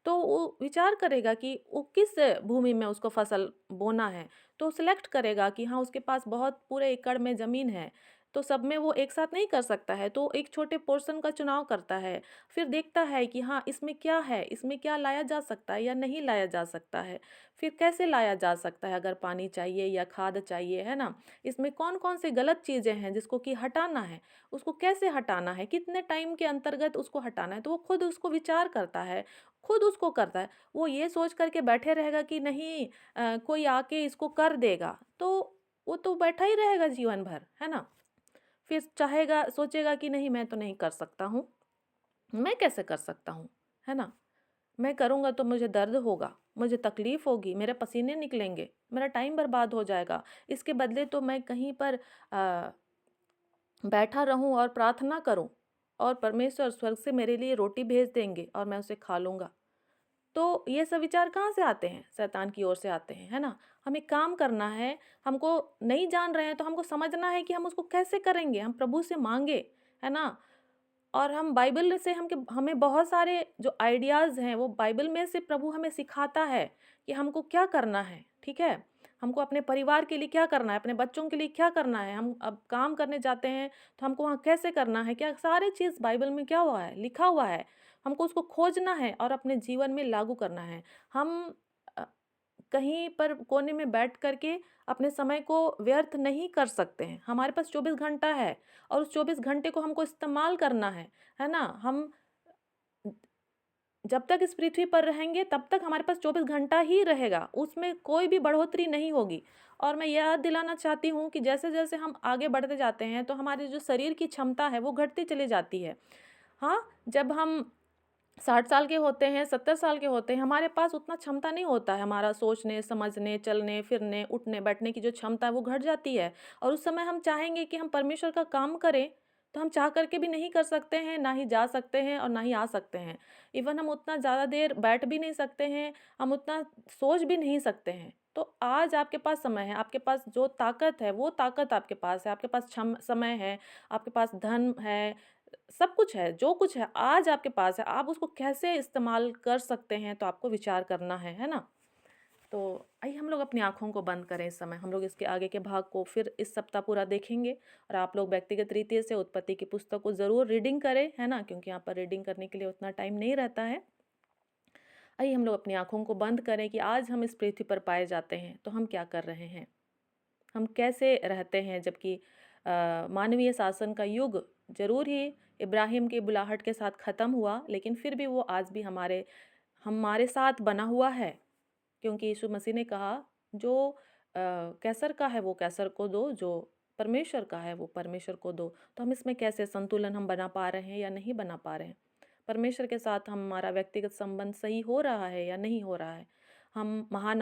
तो वो विचार करेगा कि वो किस भूमि में उसको फसल बोना है। तो सिलेक्ट करेगा कि हाँ, उसके पास बहुत पूरे एकड़ में ज़मीन है, तो सब में वो एक साथ नहीं कर सकता है, तो एक छोटे पोर्शन का चुनाव करता है। फिर देखता है कि हाँ, इसमें क्या है, इसमें क्या लाया जा सकता है या नहीं लाया जा सकता है। फिर कैसे लाया जा सकता है, अगर पानी चाहिए या खाद चाहिए, है ना? इसमें कौन-कौन सी गलत चीज़ें हैं जिसको कि हटाना है, उसको कैसे हटाना है, कितने टाइम के अंतर्गत उसको हटाना है, तो वो खुद उसको विचार करता है, खुद उसको करता है। वो ये सोच कर के बैठे रहेगा कि नहीं, कोई आके इसको कर देगा, तो वो तो बैठा ही रहेगा जीवन भर, है ना? फिर चाहेगा, सोचेगा कि नहीं मैं तो नहीं कर सकता हूँ, मैं कैसे कर सकता हूँ, है ना? मैं करूँगा तो मुझे दर्द होगा, मुझे तकलीफ़ होगी, मेरे पसीने निकलेंगे, मेरा टाइम बर्बाद हो जाएगा। इसके बदले तो मैं कहीं पर बैठा रहूँ और प्रार्थना करूँ, और परमेश्वर स्वर्ग से मेरे लिए रोटी भेज देंगे और मैं उसे खा लूँगा। तो ये सब विचार कहाँ से आते हैं? शैतान की ओर से आते हैं, है ना? हमें काम करना है, हमको नहीं जान रहे हैं तो हमको समझना है कि हम उसको कैसे करेंगे? हम प्रभु से माँगे, है ना? और हम बाइबल से हमें बहुत सारे जो आइडियाज़ हैं, वो बाइबल में से प्रभु हमें सिखाता है कि हमको क्या करना है, ठीक है? हमको अपने परिवार के लिए क्या करना है, अपने बच्चों के लिए क्या करना है, हम अब काम करने जाते हैं तो हमको वहाँ कैसे करना है, क्या सारी चीज़ बाइबल में क्या हुआ है, लिखा हुआ है। हमको उसको खोजना है और अपने जीवन में लागू करना है। हम अ, कहीं पर कोने में बैठ कर के अपने समय को व्यर्थ नहीं कर सकते हैं। हमारे पास 24 घंटा है, और उस 24 घंटे को हमको इस्तेमाल करना है ना? हम जब तक इस पृथ्वी पर रहेंगे तब तक हमारे पास 24 घंटा ही रहेगा, उसमें कोई भी बढ़ोतरी नहीं होगी। और मैं याद दिलाना चाहती हूँ कि जैसे-जैसे हम आगे बढ़ते जाते हैं, तो हमारी जो शरीर की क्षमता है वो घटती चली जाती है। हाँ, जब हम 60 साल के होते हैं, 70 साल के होते हैं, हमारे पास उतना क्षमता नहीं होता है, हमारा सोचने, समझने, चलने, फिरने, उठने, बैठने की जो क्षमता है वो घट जाती है। और उस समय हम चाहेंगे कि हम परमेश्वर का काम करें, तो हम चाह करके भी नहीं कर सकते हैं, ना ही जा सकते हैं और ना ही आ सकते हैं। इवन हम उतना ज़्यादा देर बैठ भी नहीं सकते हैं, हम उतना सोच भी नहीं सकते हैं। तो आज आपके पास समय है, आपके पास जो ताकत है, वो ताकत आपके पास है, आपके पास समय है, आपके पास धन है, सब कुछ है, जो कुछ है आज आपके पास है, आप उसको कैसे इस्तेमाल कर सकते हैं, तो आपको विचार करना है ना? तो आइए हम लोग अपनी आँखों को बंद करें इस समय, हम लोग इसके आगे के भाग को फिर इस सप्ताह पूरा देखेंगे, और आप लोग व्यक्तिगत रीति से उत्पत्ति की पुस्तक को ज़रूर रीडिंग करें, है ना? क्योंकि यहाँ पर रीडिंग करने के लिए उतना टाइम नहीं रहता है। आइए हम लोग अपनी आँखों को बंद करें कि आज हम इस पृथ्वी पर पाए जाते हैं, तो हम क्या कर रहे हैं? हम कैसे रहते हैं, जबकि मानवीय शासन का युग ज़रूर ही इब्राहिम की बुलाहट के साथ ख़त्म हुआ, लेकिन फिर भी वो आज भी हमारे हमारे साथ बना हुआ है। क्योंकि यीशु मसीह ने कहा, जो कैसर का है वो कैसर को दो, जो परमेश्वर का है वो परमेश्वर को दो। तो हम इसमें कैसे संतुलन हम बना पा रहे हैं या नहीं बना पा रहे हैं? परमेश्वर के साथ हमारा व्यक्तिगत संबंध सही हो रहा है या नहीं हो रहा है। हम महान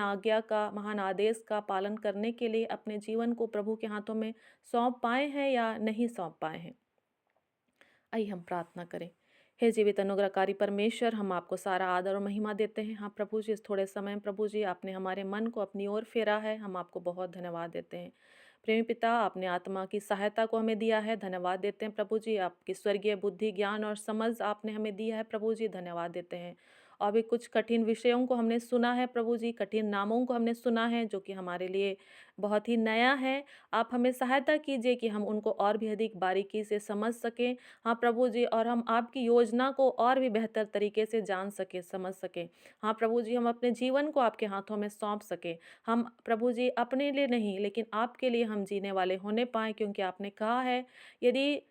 आदेश का पालन करने के लिए अपने जीवन को प्रभु के हाथों में सौंप पाए हैं या नहीं सौंप पाए हैं। आइए हम प्रार्थना करें। हे जीवित अनुग्रहकारी परमेश्वर, हम आपको सारा आदर और महिमा देते हैं। हाँ प्रभु जी, इस थोड़े समय में प्रभु जी आपने हमारे मन को अपनी ओर फेरा है, हम आपको बहुत धन्यवाद देते हैं। प्रेमी पिता, आपने आत्मा की सहायता को हमें दिया है, धन्यवाद देते हैं प्रभु जी। आपकी स्वर्गीय बुद्धि, ज्ञान और समझ आपने हमें दिया है प्रभु जी, धन्यवाद देते हैं। और भी कुछ कठिन विषयों को हमने सुना है प्रभु जी, कठिन नामों को हमने सुना है जो कि हमारे लिए बहुत ही नया है। आप हमें सहायता कीजिए कि हम उनको और भी अधिक बारीकी से समझ सकें। हाँ प्रभु जी, और हम आपकी योजना को और भी बेहतर तरीके से जान सकें, समझ सकें। हाँ प्रभु जी, हम अपने जीवन को आपके हाथों में सौंप सकें। हम प्रभु जी अपने लिए नहीं, लेकिन आपके लिए हम जीने वाले होने पाएँ, क्योंकि आपने कहा है, यदि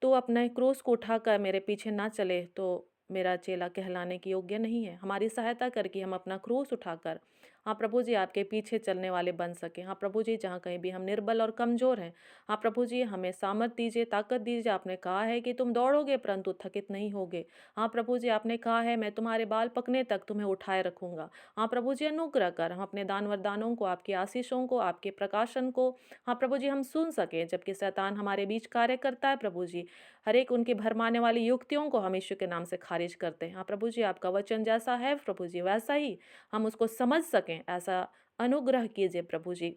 तू अपने क्रूस को उठाकर मेरे पीछे ना चले तो मेरा चेला कहलाने के योग्य नहीं है। हमारी सहायता करके हम अपना क्रूस उठाकर हाँ प्रभु जी आपके पीछे चलने वाले बन सकें। हाँ प्रभु जी, जहाँ कहीं भी हम निर्बल और कमज़ोर हैं, हाँ प्रभु जी हमें सामर्थ दीजिए, ताकत दीजिए। आपने कहा है कि तुम दौड़ोगे परंतु थकित नहीं होगे। हाँ प्रभु जी, आपने कहा है मैं तुम्हारे बाल पकने तक तुम्हें उठाए रखूँगा। हाँ प्रभु जी, अनुग्रह कर हम अपने दान वरदानों को, आपकी आशीषों को, आपके प्रकाशन को हाँ प्रभु जी हम सुन सकें। जबकि शैतान हमारे बीच कार्य करता है प्रभु जी, हर एक उनकी भरमाने वाली युक्तियों को हम यीशु के नाम से खारिज करते हैं। हाँ प्रभु जी, आपका वचन जैसा है प्रभु जी वैसा ही हम उसको समझ सकें, ऐसा अनुग्रह कीजिए प्रभु जी।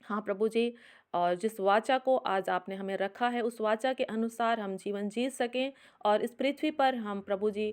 हाँ प्रभु जी, और जिस वाचा को आज आपने हमें रखा है, उस वाचा के अनुसार हम जीवन जी सकें और इस पृथ्वी पर हम प्रभु जी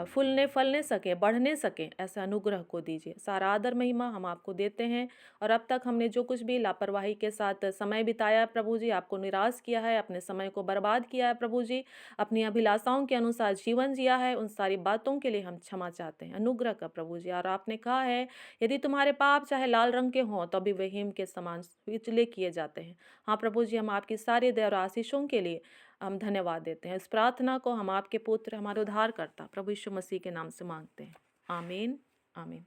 फूलने फलने सकें, बढ़ने सकें, ऐसा अनुग्रह को दीजिए। सारा आदर महिमा हम आपको देते हैं। और अब तक हमने जो कुछ भी लापरवाही के साथ समय बिताया प्रभु जी, आपको निराश किया है, अपने समय को बर्बाद किया है प्रभु जी, अपनी अभिलाषाओं के अनुसार जीवन जिया है, उन सारी बातों के लिए हम क्षमा चाहते हैं। अनुग्रह का प्रभु जी। और आपने कहा है, यदि तुम्हारे पाप चाहे लाल रंग के हों तो भी वे हिम के समान पिछले किए जाते हैं। हाँ प्रभु जी, हम आपकी सारी दया और आशीषों के लिए हम धन्यवाद देते हैं। इस प्रार्थना को हम आपके पुत्र, हमारे उद्धारकर्ता प्रभु यीशु मसीह के नाम से मांगते हैं, आमीन आमीन।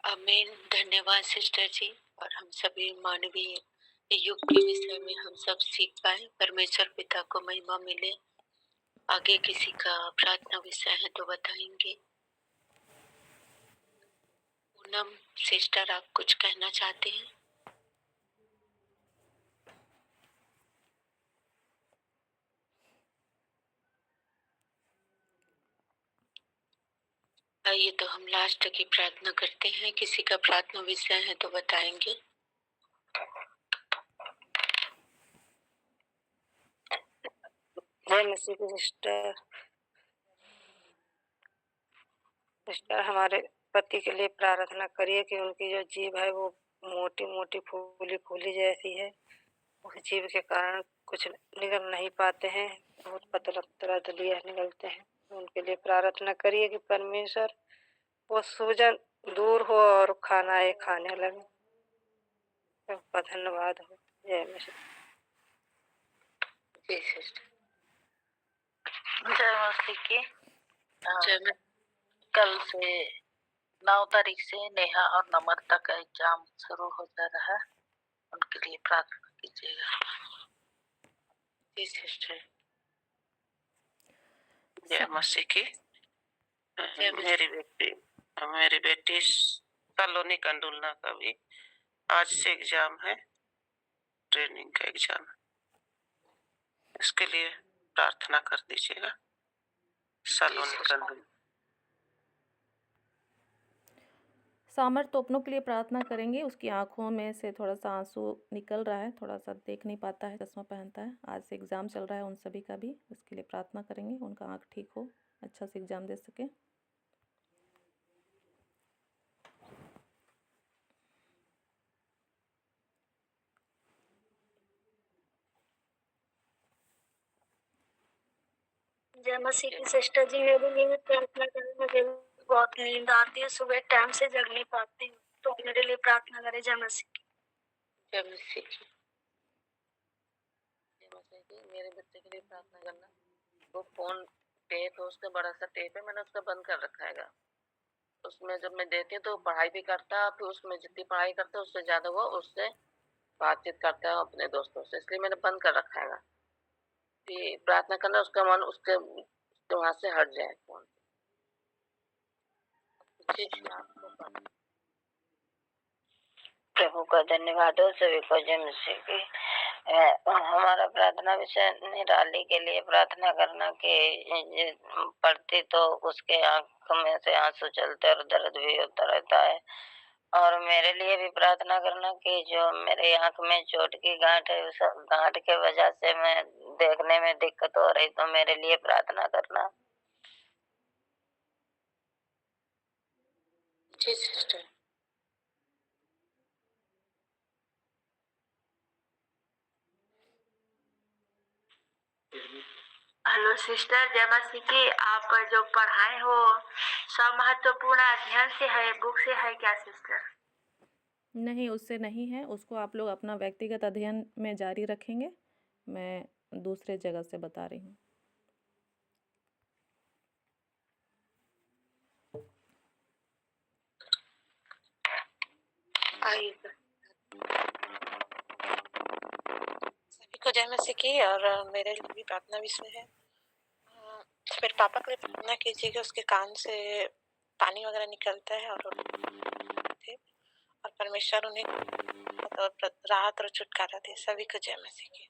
आमीन। धन्यवाद सिस्टर जी। और हम सभी मानवीय युग के विषय में हम सब सीख पाए। परमेश्वर पिता को महिमा मिले। आगे किसी का प्रार्थना विषय है तो बताएंगे। पूनम सिस्टर, आप कुछ कहना चाहते हैं? आइए तो हम लास्ट की प्रार्थना करते हैं। किसी का प्रार्थना विषय है तो बताएंगे। जय मसीह की सिस्टर। सिस्टर, हमारे पति के लिए प्रार्थना करिए कि उनकी जो जीभ है वो मोटी मोटी फूली फूली जैसी है। उस जीभ के कारण कुछ निगल नहीं पाते हैं, बहुत पतला पतला दलिया निकलते हैं। उनके लिए प्रार्थना करिए कि परमेश्वर वो सूजन दूर हो और खाना ये खाने लगे। सबका धन्यवाद हो। जय मसीह। जी सिस्टर। जय मसीह की। जय मसीह। कल से 9 तारीख से नेहा और नम्रता का एग्जाम शुरू हो जा रहा है, उनके लिए प्रार्थना कीजिएगा। जी सिस्टर। जय मसीह की। जय मसीह। मेरी बेटी सलोनी कंडुलना का भी आज से एग्जाम है, ट्रेनिंग का एग्जाम है, इसके लिए प्रार्थना कर दीजिएगा। सलोनी कंडुलना। सामर तोपनों के लिए प्रार्थना करेंगे। उसकी आंखों में से थोड़ा सा आंसू निकल रहा है, थोड़ा सा देख नहीं पाता है, चश्मा पहनता है। आज से एग्ज़ाम चल रहा है उन सभी का भी, उसके लिए प्रार्थना करेंगे, उनका आंख ठीक हो, अच्छा से एग्ज़ाम दे सके। जय मसीह की सिस्टर जी, मेरे लिए प्रार्थना करें। मुझे बहुत नींद आती है, सुबह टाइम से जग नहीं पाती हूँ, तो मेरे लिए प्रार्थना करें। जय मसीह की। जय मसीह की। जय मसीह की। मेरे बच्चे के लिए प्रार्थना करना। वो फोन टेप है, उसका बड़ा सा टेप है, मैंने उसका बंद कर रखा है। उसमें जब मैं देती हूँ तो पढ़ाई भी करता है, फिर उसमें जितनी पढ़ाई करता है उससे ज्यादा वो उससे बातचीत करता हूँ अपने दोस्तों से, इसलिए मैंने बंद कर रखा है कि प्रार्थना करना उसका मन उसके वहाँ से हट जाए फ़ोन। जी, जी, आपको प्रभु का धन्यवाद हो। सभी को जय मसीह की। हमारा प्रार्थना विषय निराली के लिए प्रार्थना करना कि पढ़ती तो उसके आंख में से आंसू चलते और दर्द भी होता रहता है, और मेरे लिए भी प्रार्थना करना कि जो मेरे आंख में चोट की गांठ है, उस गांठ के वजह से मैं देखने में दिक्कत हो रही, तो मेरे लिए प्रार्थना करना। जी सिस्टर। हेलो सिस्टर, जय मसीह की। आप जो पढ़ाए हो सब महत्वपूर्ण अध्ययन से है, बुक से है क्या सिस्टर? नहीं, उससे नहीं है, उसको आप लोग अपना व्यक्तिगत अध्ययन में जारी रखेंगे। मैं दूसरे जगह से बता रही हूँ। आइए, सभी को जय मसीह की। और मेरे लिए भी प्रार्थना विषय है। मेरे पापा के लिए प्रार्थना कीजिएगा, उसके कान से पानी वगैरह निकलता है और परमेश्वर उन्हें राहत और छुटकारा दे। सभी को जय मसीह की।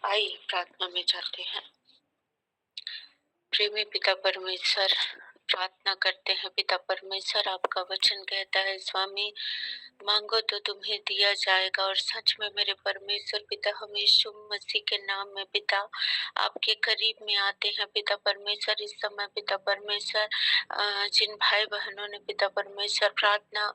आइए प्रार्थना में जाते हैं। प्रेमी पिता परमेश्वर, प्रार्थना करते हैं। पिता परमेश्वर, आपका वचन कहता है स्वामी, मांगो तो तुम्हें दिया जाएगा। और सच में मेरे परमेश्वर पिता, हम यीशु मसीह के नाम में पिता आपके करीब में आते हैं। पिता परमेश्वर, इस समय पिता परमेश्वर जिन भाई बहनों ने पिता परमेश्वर प्रार्थना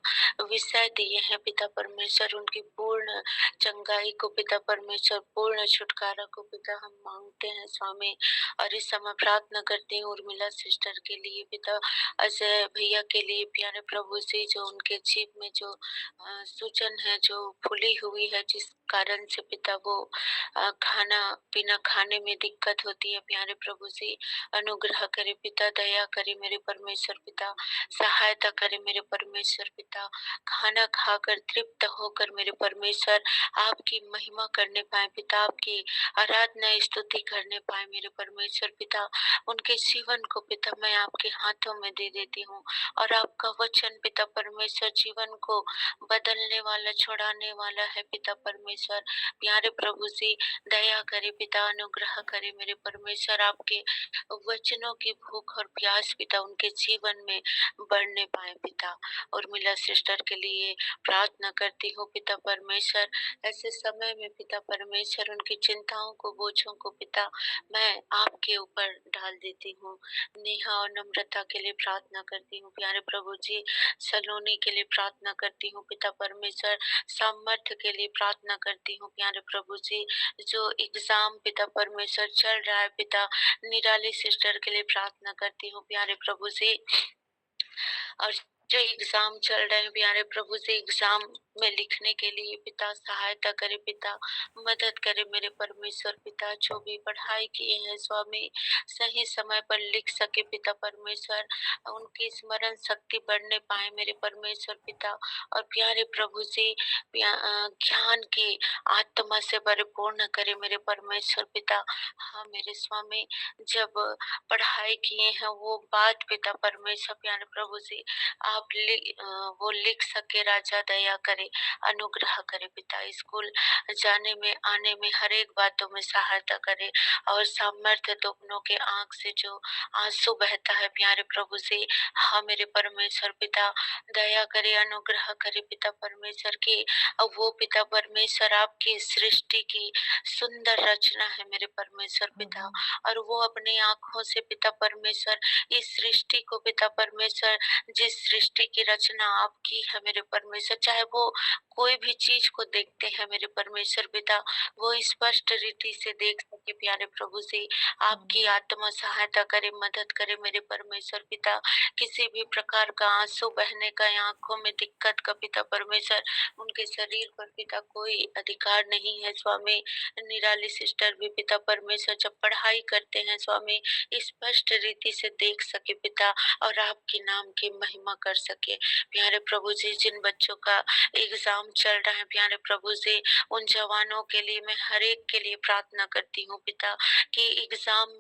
विषय दिए हैं पिता परमेश्वर, उनकी पूर्ण चंगाई को पिता परमेश्वर, पूर्ण छुटकारा को पिता हम मांगते हैं स्वामी। और इस समय प्रार्थना करते हैं उर्मिला सिस्टर के लिए पिता, अजय भैया के लिए प्यारे प्रभु से, जो उनके जीव में जो सूजन है, जो फूली हुई है, जिस कारण से पिता वो खाना पीना खाने में दिक्कत होती है, प्यारे प्रभु से अनुग्रह करे पिता, दया करे मेरे परमेश्वर पिता, सहायता करे मेरे परमेश्वर पिता। खाना खाकर तृप्त होकर मेरे परमेश्वर आपकी महिमा करने पाए पिता, आपकी आराधना स्तुति करने पाए मेरे परमेश्वर पिता। उनके जीवन को पिता मैं आपके हाथों में दे देती हूँ, और आपका वचन पिता परमेश्वर जीवन को बदलने वाला, छुड़ाने वाला है पिता परमेश्वर। प्यारे प्रभु जी, दया करे पिता, अनुग्रह करे मेरे परमेश्वर। आपके वचनों की भूख और प्यास पिता उनके जीवन में बढ़ने पाए पिता। और मिला सिस्टर के लिए प्रार्थना करती हूँ पिता परमेश्वर, ऐसे समय में पिता परमेश्वर उनकी चिंताओं को, बोझों को पिता मैं आपके ऊपर डाल देती हूँ। नेहा और नम्रता के लिए प्रार्थना करती हूँ प्यारे प्रभु जी। सलोनी के लिए प्रार्थना करती हूँ पिता परमेश्वर। सामर्थ्य के लिए प्रार्थना करती हूँ प्यारे प्रभु जी। जो एग्जाम पिता परमेश्वर चल रहा है पिता, निराली सिस्टर के लिए प्रार्थना करती हूँ प्यारे प्रभु जी। और जो एग्जाम चल रहे हैं प्यारे प्रभु से, एग्जाम में लिखने के लिए पिता सहायता करे पिता, मदद करे मेरे परमेश्वर पिता। जो भी पढ़ाई किए हैं स्वामी, सही समय पर लिख सके पिता परमेश्वर, उनकी स्मरण शक्ति बढ़ने पाए मेरे परमेश्वर पिता। और प्यारे प्रभु जी, ज्ञान की आत्मा से परिपूर्ण करे मेरे परमेश्वर पिता। हाँ मेरे स्वामी, जब पढ़ाई किए हैं वो बात पिता परमेश्वर प्यारे प्रभु जी आप वो लिख सके, राजा दया करे, अनुग्रह करे पिता। स्कूल जाने में, आने में, हर एक बातों में सहायता करे। और सामर्थ्य दुखनों के आंख से जो आंसू बहता है प्यारे प्रभु से, हाँ मेरे परमेश्वर पिता दया करे, अनुग्रह करे पिता परमेश्वर की। वो पिता परमेश्वर आपकी सृष्टि की सुंदर रचना है मेरे परमेश्वर पिता, और वो अपनी आंखों से पिता परमेश्वर इस सृष्टि को पिता परमेश्वर, जिस सृष्टि की रचना आपकी है मेरे परमेश्वर, चाहे वो जो कोई भी चीज को देखते हैं मेरे परमेश्वर पिता, वो स्पष्ट रीति से देख सके प्यारे प्रभु जी। आपकी आत्मा सहायता करे, मदद करे मेरे परमेश्वर पिता। किसी भी प्रकार का आंसू बहने का या आंखों में दिक्कत का पिता परमेश्वर, उनके शरीर पर पिता कोई अधिकार नहीं है स्वामी। निराली सिस्टर भी पिता परमेश्वर जब पढ़ाई करते हैं स्वामी, स्पष्ट रीति से देख सके पिता, और आपके नाम की महिमा कर सके प्यारे प्रभु जी। जिन बच्चों का एग्जाम चल रहा है प्यारे प्रभु जी, उन जवानों के लिए मैं हर एक के लिए प्रार्थना करती हूँ पिता, कि एग्जाम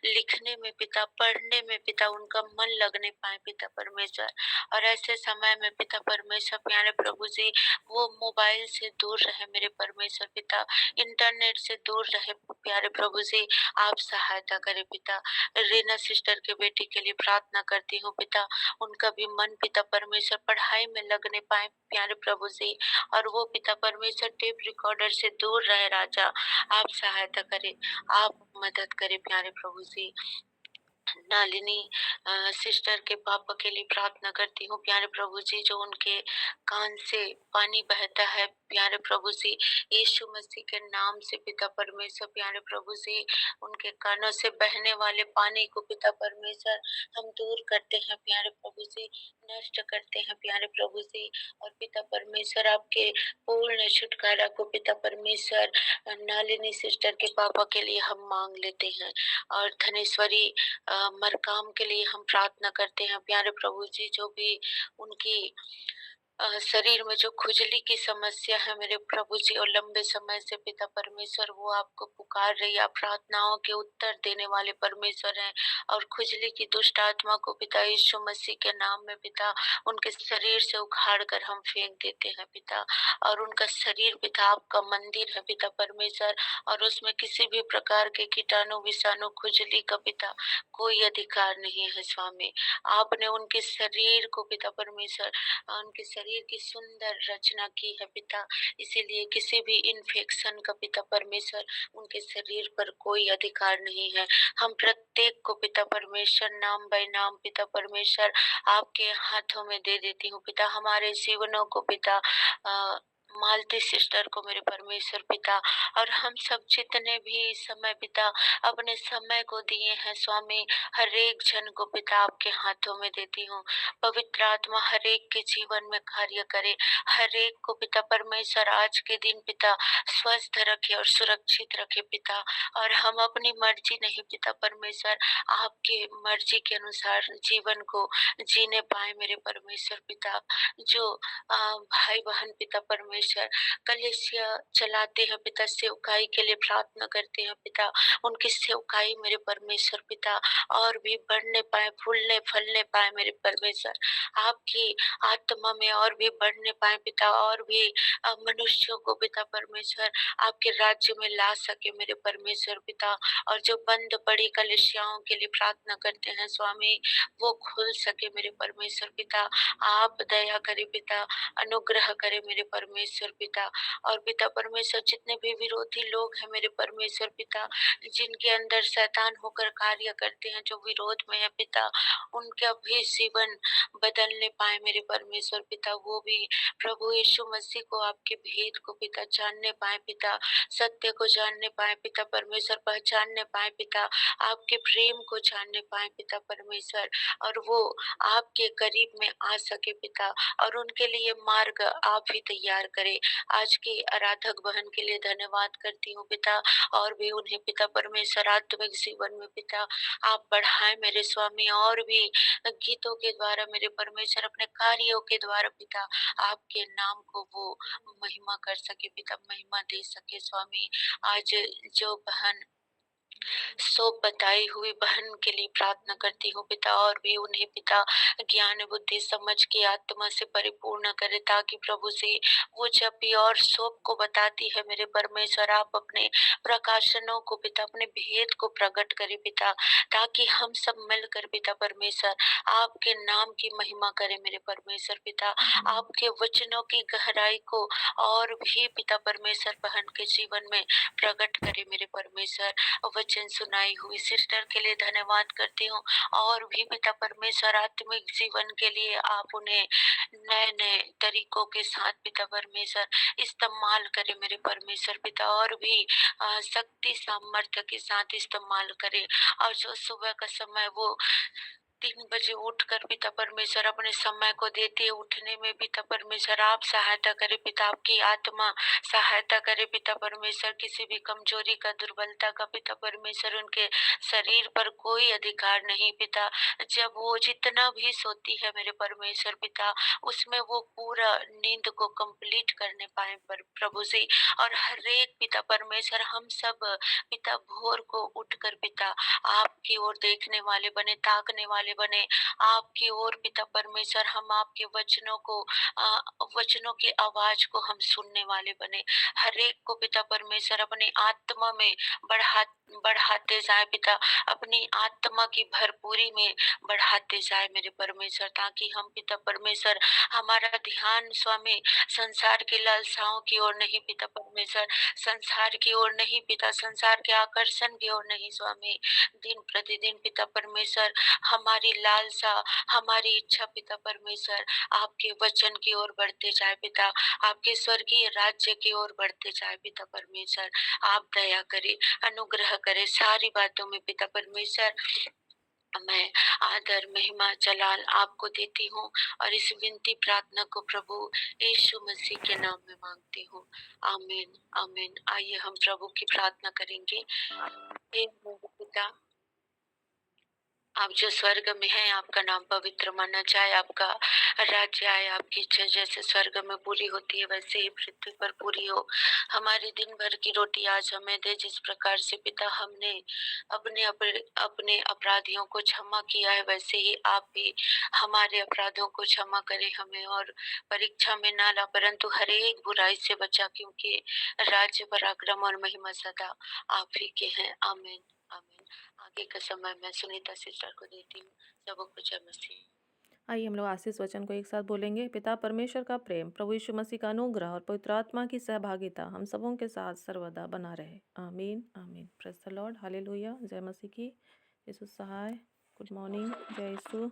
लिखने में पिता, पढ़ने में पिता, उनका मन लगने पाए पिता परमेश्वर। और ऐसे समय में पिता परमेश्वर प्यारे प्रभु जी, वो मोबाइल से दूर रहे मेरे परमेश्वर पिता, इंटरनेट से दूर रहे प्यारे प्रभु जी। आप सहायता करें पिता। रीना सिस्टर के बेटी के लिए प्रार्थना करती हूँ पिता, उनका भी मन पिता परमेश्वर पढ़ाई में लगने पाए प्यारे प्रभु जी, और वो पिता परमेश्वर टेप रिकॉर्डर से दूर रहे राजा। आप सहायता करें, आप मदद करें प्यारे प्रभु जी। नालिनी सिस्टर के पापा के लिए प्रार्थना करती हूँ प्यारे प्रभु जी, जो उनके कान से पानी बहता है प्यारे प्रभु जी, यीशु मसीह के नाम से पिता परमेश्वर प्यारे प्रभु जी, उनके कानों से बहने वाले पानी को पिता परमेश्वर हम दूर करते हैं प्यारे प्रभु जी, नष्ट करते हैं प्यारे प्रभु जी। और पिता परमेश्वर आपके पूर्ण छुटकारा को पिता परमेश्वर नालिनी सिस्टर के पापा के लिए हम मांग लेते हैं। और धनेश्वरी मरकाम के लिए हम प्रार्थना करते हैं प्यारे प्रभु जी, जो भी उनकी शरीर में जो खुजली की समस्या है मेरे प्रभु जी, और लंबे समय से पिता परमेश्वर वो आपको पुकार रही है, आप प्रार्थनाओं के उत्तर देने वाले परमेश्वर हैं। और खुजली की दुष्ट आत्मा को पिता यीशु मसीह के नाम में पिता उनके शरीर से उखाड़ कर हम फेंक देते हैं पिता। और उनका शरीर पिता आपका मंदिर है पिता परमेश्वर, और उसमें किसी भी प्रकार के कीटाणु विषाणु खुजली का पिता कोई अधिकार नहीं है स्वामी। आपने उनके शरीर को पिता परमेश्वर, उनके शरीर की सुंदर रचना की है पिता, इसीलिए किसी भी इन्फेक्शन का पिता परमेश्वर उनके शरीर पर कोई अधिकार नहीं है। हम प्रत्येक को पिता परमेश्वर नाम बाय नाम पिता परमेश्वर आपके हाथों में दे देती हूँ पिता। हमारे जीवनों को पिता, मालती सिस्टर को मेरे परमेश्वर पिता, और हम सब जितने भी समय पिता अपने समय को दिए हैं स्वामी, हर एक जन को पिता आपके हाथों में देती हूँ। पवित्र आत्मा हर एक के जीवन में कार्य करे, हर एक को पिता परमेश्वर आज के दिन पिता स्वस्थ रखे और सुरक्षित रखे पिता। और हम अपनी मर्जी नहीं पिता परमेश्वर, आपके मर्जी के अनुसार जीवन को जीने पाए मेरे परमेश्वर पिता। जो भाई बहन पिता परमेश्वर कलेसिया चलाते हैं पिता, सेवकाई के लिए प्रार्थना करते हैं पिता, उनकी सेवकाई मेरे परमेश्वर पिता और भी बढ़ने पाए, फूलने फलने पाए मेरे परमेश्वर, आपकी आत्मा में और भी बढ़ने पाए पिता, और भी मनुष्यों को पिता परमेश्वर आपके राज्य में ला सके मेरे परमेश्वर पिता। और जो बंद पड़ी कलेसियाओं के लिए प्रार्थना करते हैं स्वामी, वो खुल सके मेरे परमेश्वर पिता। आप दया करे पिता, अनुग्रह करे मेरे परमेश्वर पिता। और पिता परमेश्वर जितने भी विरोधी लोग हैं मेरे परमेश्वर पिता, जिनके अंदर शैतान होकर कार्य करते हैं, जो विरोध में है पिता, उनका भी जीवन बदलने पाए मेरे परमेश्वर पिता। वो भी प्रभु यीशु मसीह को, आपके भेद को पिता जानने पाए पिता, सत्य को जानने पाए पिता परमेश्वर, पहचानने पाए पिता, आपके प्रेम को जानने पाए पिता परमेश्वर, और वो आपके करीब में आ सके पिता, और उनके लिए मार्ग आप ही तैयार करें। आज की आराधक बहन के लिए धन्यवाद करती हूँ पिता, और भी उन्हें पिता परमेश्वर आत्मिक जीवन में पिता आप बढ़ाए मेरे स्वामी, और भी गीतों के द्वारा मेरे परमेश्वर, अपने कार्यों के द्वारा पिता आपके नाम को वो महिमा कर सके पिता, महिमा दे सके स्वामी। आज जो बहन सो बताई हुई बहन के लिए प्रार्थना करती हूँ पिता, और भी उन्हें पिता ज्ञान बुद्धि समझ की आत्मा से परिपूर्ण करे, ताकि प्रभु से वो जब भी और सोप को बताती है मेरे परमेश्वर, आप अपने प्रकाशनों को पिता, अपने भेद को प्रकट करे पिता, ताकि हम सब मिलकर पिता परमेश्वर आपके नाम की महिमा करें मेरे परमेश्वर पिता। आपके वचनों की गहराई को और भी पिता परमेश्वर बहन के जीवन में प्रकट करे मेरे परमेश्वर। वचन सुनाई हुई सिस्टर के लिए धन्यवाद करती हूँ। और भी पिता परमेश्वर आत्मिक जीवन के लिए आप उन्हें नए नए तरीकों के साथ पिता परमेश्वर इस्तेमाल करे मेरे परमेश्वर पिता, और भी शक्ति सामर्थ्य के साथ इस्तेमाल करे। और जो सुबह का समय वो 3 बजे उठकर पिता परमेश्वर अपने समय को देती है, उठने में पिता परमेश्वर आप सहायता करे पिता, आपकी आत्मा सहायता करे पिता परमेश्वर। किसी भी कमजोरी का, दुर्बलता का पिता परमेश्वर उनके शरीर पर कोई अधिकार नहीं पिता। जब वो जितना भी सोती है मेरे परमेश्वर पिता, उसमें वो पूरा नींद को कंप्लीट करने पाए प्रभु जी। और हर एक पिता परमेश्वर हम सब पिता भोर को उठकर पिता आपकी ओर देखने वाले बने, ताकने वाले बने आपकी ओर पिता परमेश्वर। हम आपके वचनों को वचनों की आवाज को हम सुनने वाले बने। हर एक को पिता परमेश्वर अपनी आत्मा में बढ़ाते जाए पिता, अपनी आत्मा की भरपूरी में बढ़ाते जाए मेरे परमेश्वर, ताकि हम पिता परमेश्वर हमारा ध्यान स्वामी संसार की लालसाओं की ओर नहीं पिता परमेश्वर, संसार की ओर नहीं पिता, संसार के आकर्षण की ओर नहीं स्वामी। दिन प्रतिदिन पिता परमेश्वर हमारी लालसा, हमारी इच्छा पिता परमेश्वर आपके वचन की ओर बढ़ते जाए पिता, आपके स्वर्गीय राज्य की ओर बढ़ते जाए पिता परमेश्वर। आप दया करे, अनुग्रह करे सारी बातों में पिता परमेश्वर। मैं आदर महिमा जलाल आपको देती हूँ और इस विनती प्रार्थना को प्रभु यीशु मसीह के नाम में मांगती हूँ। आमीन आमीन। आइए हम प्रभु की प्रार्थना करेंगे। हे मेरे पिता, आप जो स्वर्ग में हैं, आपका नाम पवित्र माना जाए, आपका राज्य आए, आपकी इच्छा जैसे स्वर्ग में पूरी होती है वैसे ही पृथ्वी पर पूरी हो। हमारी दिन भर की रोटी आज हमें दे, जिस प्रकार से पिता हमने अपने अपराधियों को क्षमा किया है, वैसे ही आप भी हमारे अपराधों को क्षमा करें हमें, और परीक्षा में ना ला परंतु हर एक बुराई से बचा, क्योंकि राज्य पराक्रम और महिमा सदा आप ही के हैं। आमीन आमीन। आगे का समय मैं सुनीता सिस्टर को देती हूँ। सबको कुछ मसीह। आइए हम लोग आशीष वचन को एक साथ बोलेंगे। पिता परमेश्वर का प्रेम, प्रभु यीशु मसीह का अनुग्रह और पवित्र आत्मा की सहभागिता हम सबों के साथ सर्वदा बना रहे। आमीन आमीन। Praise the lord, hallelujah. जय मसीह की। यीशु सहाय। Good morning. जय यीशु।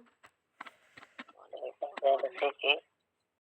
जय मसीह की।